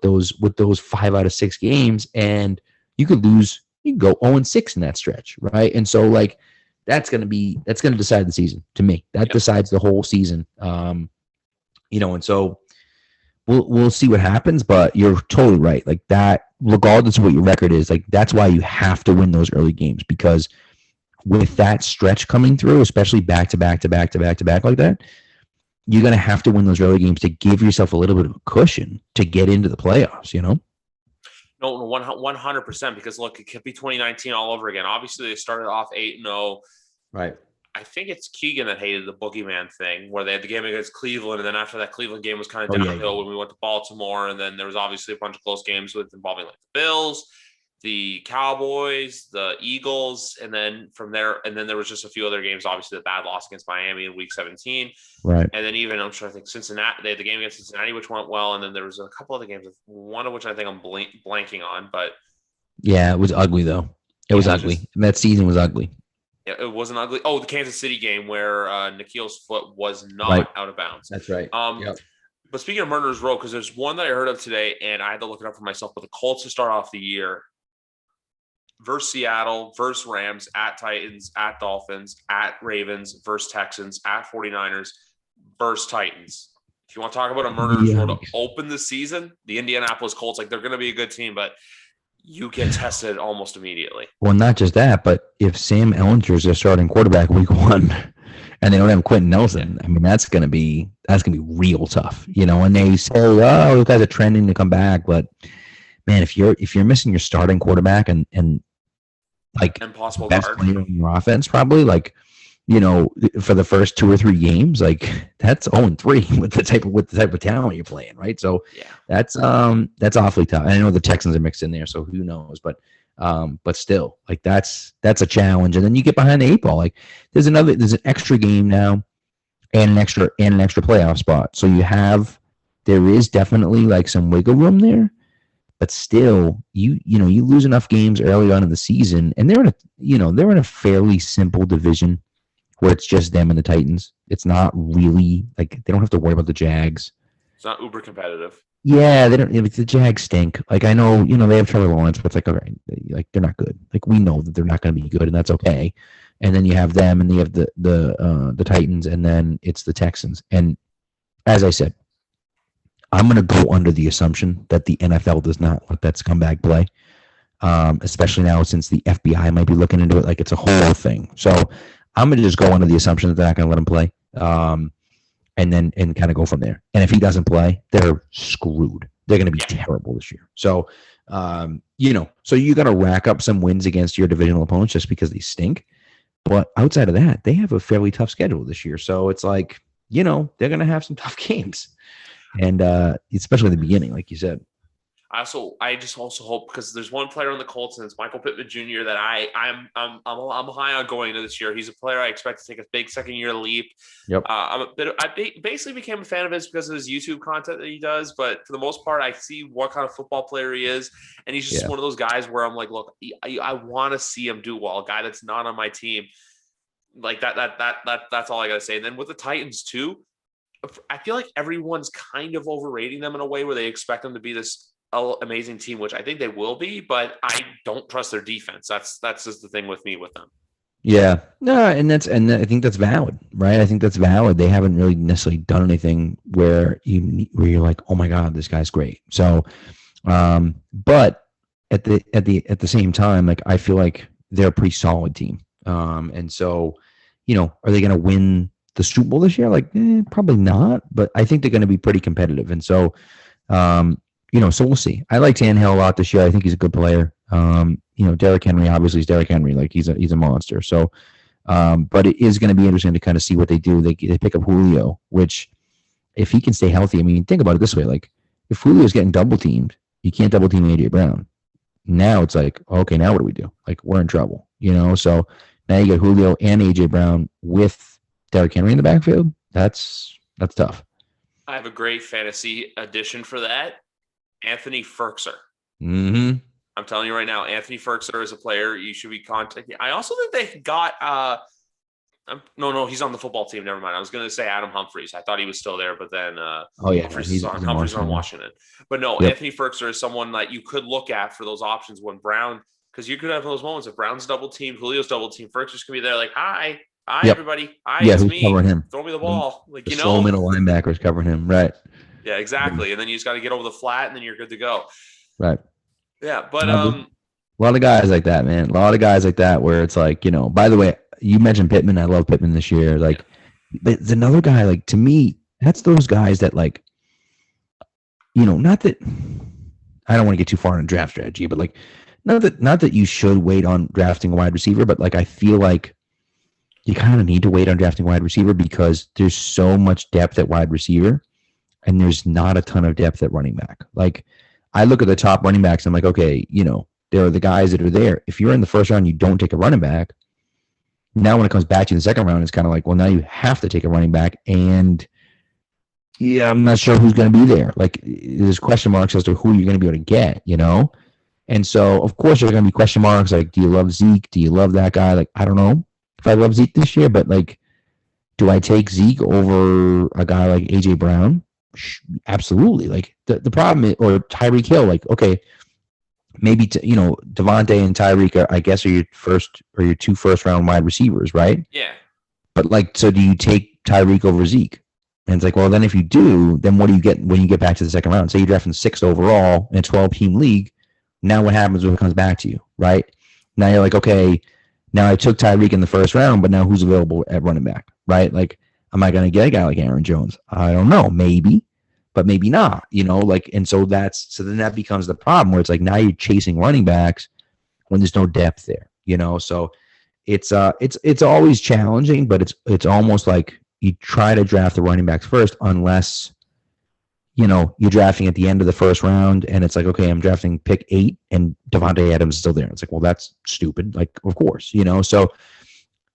those 5 out of 6 games, and you could lose. You can go 0-6 in that stretch, right? And so, like, that's going to decide the season to me. That decides the whole season. And so we'll see what happens, but you're totally right. Like that, regardless of what your record is, like that's why you have to win those early games, because with that stretch coming through, especially back to back like that, you're going to have to win those early games to give yourself a little bit of a cushion to get into the playoffs, No, 100%, because look, it could be 2019 all over again. Obviously, they started off 8-0. Right. I think it's Keegan that hated the boogeyman thing, where they had the game against Cleveland, and then after that Cleveland game was kind of downhill when we went to Baltimore, and then there was obviously a bunch of close games involving like the Bills, the Cowboys, the Eagles, and then from there, and then there was just a few other games. Obviously, the bad loss against Miami in Week 17, right? And then even I'm trying to think Cincinnati. They had the game against Cincinnati, which went well, and then there was a couple other games, one of which I think I'm blanking on, but yeah, it was ugly though. It was ugly. That season was ugly. It wasn't ugly. Oh, the Kansas City game where Nikhil's foot was not out of bounds. That's right. But speaking of Murderer's Row, because there's one that I heard of today, and I had to look it up for myself, but the Colts to start off the year versus Seattle, versus Rams, at Titans, at Dolphins, at Ravens, versus Texans, at 49ers, versus Titans. If you want to talk about a Murderer's Row to open the season, the Indianapolis Colts, like they're going to be a good team, but you get tested almost immediately. Well, not just that, but if Sam Ehlinger is their starting quarterback week 1 and they don't have Quentin Nelson, I mean, that's gonna be real tough, and they say, oh, those guys are trending to come back, but man, if you're missing your starting quarterback and like impossible best player in your offense, probably like, for the first 2 or 3 games, like that's 0-3 with the type of talent you're playing, right? So that's awfully tough. And I know the Texans are mixed in there, so who knows? But still, like that's a challenge. And then you get behind the 8 ball. Like there's an extra game now, and an extra playoff spot. So there is definitely like some wiggle room there. But still, you lose enough games early on in the season, and they're in a fairly simple division, where it's just them and the Titans. It's not really like they don't have to worry about the Jags. It's not uber competitive. Yeah, they don't. The Jags stink. Like I know, they have Trevor Lawrence, but it's like, all right, like they're not good. Like we know that they're not going to be good, and that's okay. And then you have them, and you have the Titans, and then it's the Texans. And as I said, I'm going to go under the assumption that the NFL does not let that scumbag play, especially now since the FBI might be looking into it. Like it's a whole thing. So I'm going to just go under the assumption that they're not going to let him play, and kind of go from there. And if he doesn't play, they're screwed. They're going to be terrible this year. So, so you got to rack up some wins against your divisional opponents just because they stink. But outside of that, they have a fairly tough schedule this year. So it's like, they're going to have some tough games. And especially in the beginning, like you said. I just also hope, because there's one player on the Colts, and it's Michael Pittman Jr. that I'm high on going into this year. He's a player I expect to take a big second year leap. Yep. I basically became a fan of his because of his YouTube content that he does. But for the most part, I see what kind of football player he is, and he's just one of those guys where I'm like, look, I want to see him do well. A guy that's not on my team, like that. That's all I gotta say. And then with the Titans too, I feel like everyone's kind of overrating them in a way where they expect them to be this amazing team, which I think they will be, but I don't trust their defense. That's just the thing with me with them. Yeah, no, and I think that's valid, right? I think that's valid. They haven't really necessarily done anything where you're like, oh my god, this guy's great. So, but at the same time, like I feel like they're a pretty solid team. And so, are they going to win the Super Bowl this year? Like, probably not, but I think they're going to be pretty competitive. And so, so we'll see. I like Tannehill a lot this year. I think he's a good player. Derrick Henry obviously is Derrick Henry. Like he's a monster. So, but it is going to be interesting to kind of see what they do. They pick up Julio, which if he can stay healthy, I mean, think about it this way: like if Julio's getting double teamed, you can't double team AJ Brown. Now it's like, okay, now what do we do? Like we're in trouble, So now you get Julio and AJ Brown with Derrick Henry in the backfield, that's tough. I have a great fantasy addition for that. Anthony Firkser. Mm-hmm. I'm telling you right now, Anthony Firkser is a player you should be contacting. I also think they got no, he's on the football team. Never mind. I was going to say Adam Humphries. I thought he was still there, but then Humphries is on Washington. But no, yep. Anthony Firkser is someone that you could look at for those options when Brown, because you could have those moments if Brown's double teamed, Julio's double teamed, Firkser's could be there like, hi yep. everybody, hi, it's me, covering him. Throw me the ball, like the slow middle linebackers covering him, right? Yeah, exactly. And then you just got to get over the flat, and then you're good to go. Right. Yeah, but a lot of guys like that, man. A lot of guys like that where it's like, by the way, you mentioned Pittman. I love Pittman this year. Like, but it's another guy, like, to me, that's those guys that, like, not that I don't want to get too far in draft strategy, but like, not that you should wait on drafting a wide receiver, but like, I feel like you kind of need to wait on drafting a wide receiver because there's so much depth at wide receiver and there's not a ton of depth at running back. Like, I look at the top running backs and I'm like, okay, there are the guys that are there. If you're in the first round, you don't take a running back. Now, when it comes back to the second round, it's kind of like, well, now you have to take a running back. And yeah, I'm not sure who's going to be there. Like, there's question marks as to who you're going to be able to get, And so, of course, there's going to be question marks. Like, do you love Zeke? Do you love that guy? Like, I don't know if I love Zeke this year, but like, do I take Zeke over a guy like AJ Brown? Absolutely. Like, the problem is, or Tyreek Hill, like, okay, maybe Devontae and Tyreek I guess are your two first round wide receivers, right? Yeah. But like, so do you take Tyreek over Zeke? And it's like, well, then if you do, then what do you get when you get back to the second round? Say you draft in 6th overall in a 12-team league. Now what happens when it comes back to you, right? Now you're like, okay, now I took Tyreek in the first round, but now who's available at running back, right? Like, am I going to get a guy like Aaron Jones? I don't know, maybe. But maybe not, and so then that becomes the problem where it's like now you're chasing running backs when there's no depth there, so it's always challenging, but it's almost like you try to draft the running backs first unless, you're drafting at the end of the first round and it's like, okay, I'm drafting pick 8 and Devontae Adams is still there. It's like, well, that's stupid. Like, of course, so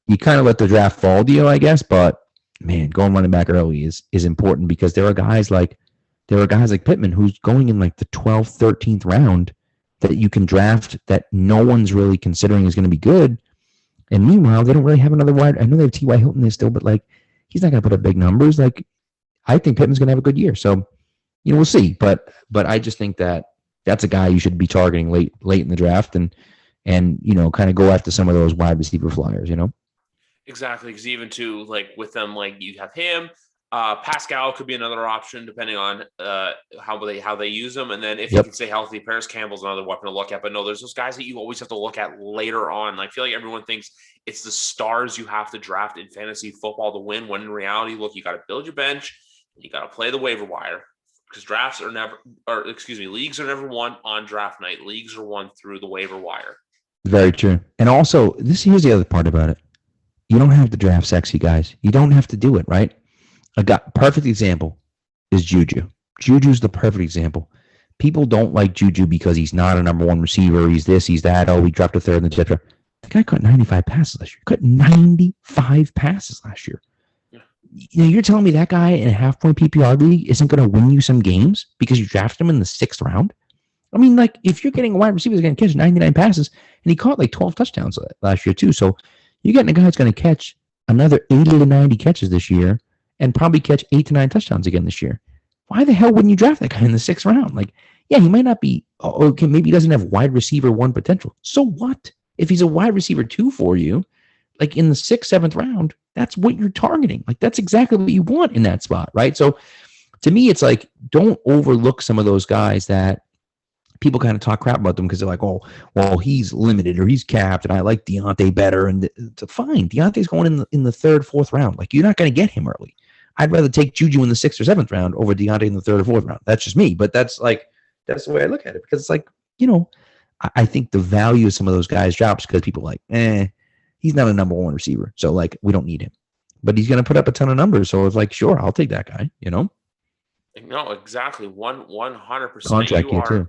you kind of let the draft fall to you, I guess, but man, going running back early is important because there are guys like Pittman who's going in like the 12th, 13th round that you can draft that no one's really considering is going to be good. And meanwhile, they don't really have another wide. I know they have T.Y. Hilton there still, but like, he's not going to put up big numbers. Like, I think Pittman's going to have a good year. So, we'll see. But I just think that that's a guy you should be targeting late in the draft and kind of go after some of those wide receiver flyers, Exactly. Because even too, like with them, like you have him. Pascal could be another option depending on how they use them. And then if you can stay healthy, Paris Campbell's another weapon to look at. But no, there's those guys that you always have to look at later on. I feel like everyone thinks it's the stars you have to draft in fantasy football to win, when in reality, look, you got to build your bench and you got to play the waiver wire because leagues are never won on draft night. Leagues are won through the waiver wire. Very true. And also, here's the other part about it. You don't have to draft sexy guys. You don't have to do it, right? Perfect example is Juju. Juju's the perfect example. People don't like Juju because he's not a number one receiver. He's this, he's that. Oh, we dropped a third, etc. The guy caught 95 passes last year. Caught 95 passes last year. Yeah. You're telling me that guy in a half-point PPR league isn't going to win you some games because you drafted him in the 6th round? I mean, like, if you're getting a wide receiver that's going to catch 99 passes, and he caught like 12 touchdowns last year too, so you're getting a guy that's going to catch another 80 to 90 catches this year and probably catch 8 to 9 touchdowns again this year. Why the hell wouldn't you draft that guy in the 6th round? Like, yeah, he might not be, okay, maybe he doesn't have wide receiver 1 potential. So what? If he's a wide receiver 2 for you, like in the 6th, 7th round, that's what you're targeting. Like, that's exactly what you want in that spot, right? So to me, it's like, don't overlook some of those guys that people kind of talk crap about them because they're like, oh, well, he's limited or he's capped, and I like Deontay better. And it's fine. Deontay's going in the 3rd, 4th round. Like, you're not going to get him early. I'd rather take Juju in the 6th or 7th round over Deontay in the 3rd or 4th round. That's just me. But that's the way I look at it, because it's like, I think the value of some of those guys drops because people are like, he's not a number 1 receiver. So like, we don't need him, but he's going to put up a ton of numbers. So it's like, sure, I'll take that guy, No, exactly. 100%. Contract year too.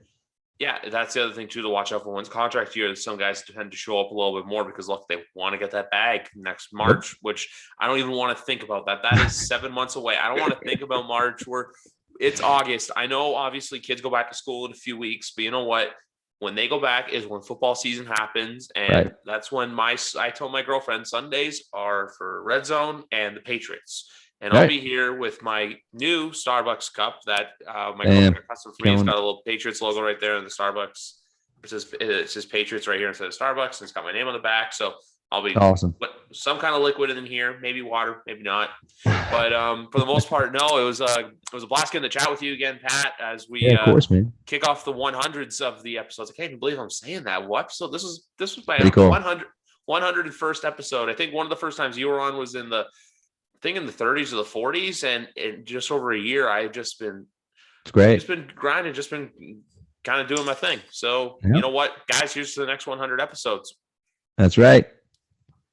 Yeah, that's the other thing too to watch out for. One's contract year, some guys tend to show up a little bit more because look, they want to get that bag next March, which I don't even want to think about that. That is 7 months away. I don't want to think about March. It's August. I know obviously kids go back to school in a few weeks, but you know what? When they go back is when football season happens. And that's when I told my girlfriend Sundays are for Red Zone and the Patriots. And I'll be here with my new Starbucks cup that my girlfriend custom for me. It's got a little Patriots logo right there in the Starbucks. It says Patriots right here instead of Starbucks. And it's got my name on the back. So I'll be awesome. Some kind of liquid in here, maybe water, maybe not. But for the most part, no. It was a blast getting to chat with you again, Pat. As we of course, man. Kick off the 100s of the episodes. I can't even believe I'm saying that. What episode? This was my cool. 101st episode. I think one of the first times you were on was in the 30s or the 40s, and just over a year, I've just been just been grinding, just been kind of doing my thing. So you know what, guys, here's to the next 100 episodes. That's right.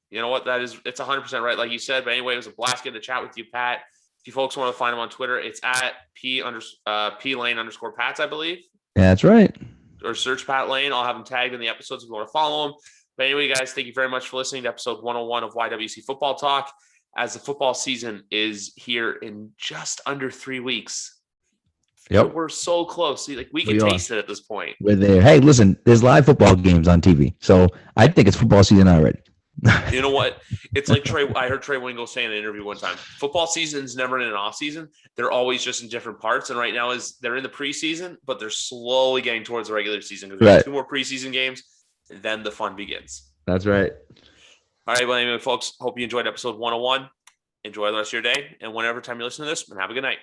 You know what, it's 100% right, like you said. But anyway, it was a blast getting to chat with you, Pat. If you folks want to find him on Twitter, it's at P_Lane_Pats, I believe. Yeah, that's right. Or search Pat Lane. I'll have him tagged in the episodes if you want to follow him. But anyway, guys, thank you very much for listening to episode 101 of YWC Football Talk. As the football season is here in just under 3 weeks. Yep. We're so close. See, like we can taste it at this point. We're there. Hey, listen, there's live football games on TV. So I think it's football season already. You know what? It's like I heard Trey Wingo say in an interview one time, football season's never in an off season. They're always just in different parts. And right now they're in the preseason, but they're slowly getting towards the regular season because we have 2 more preseason games. Then the fun begins. That's right. All right, well, anyway, folks, hope you enjoyed episode 101. Enjoy the rest of your day. And whenever time you listen to this, have a good night.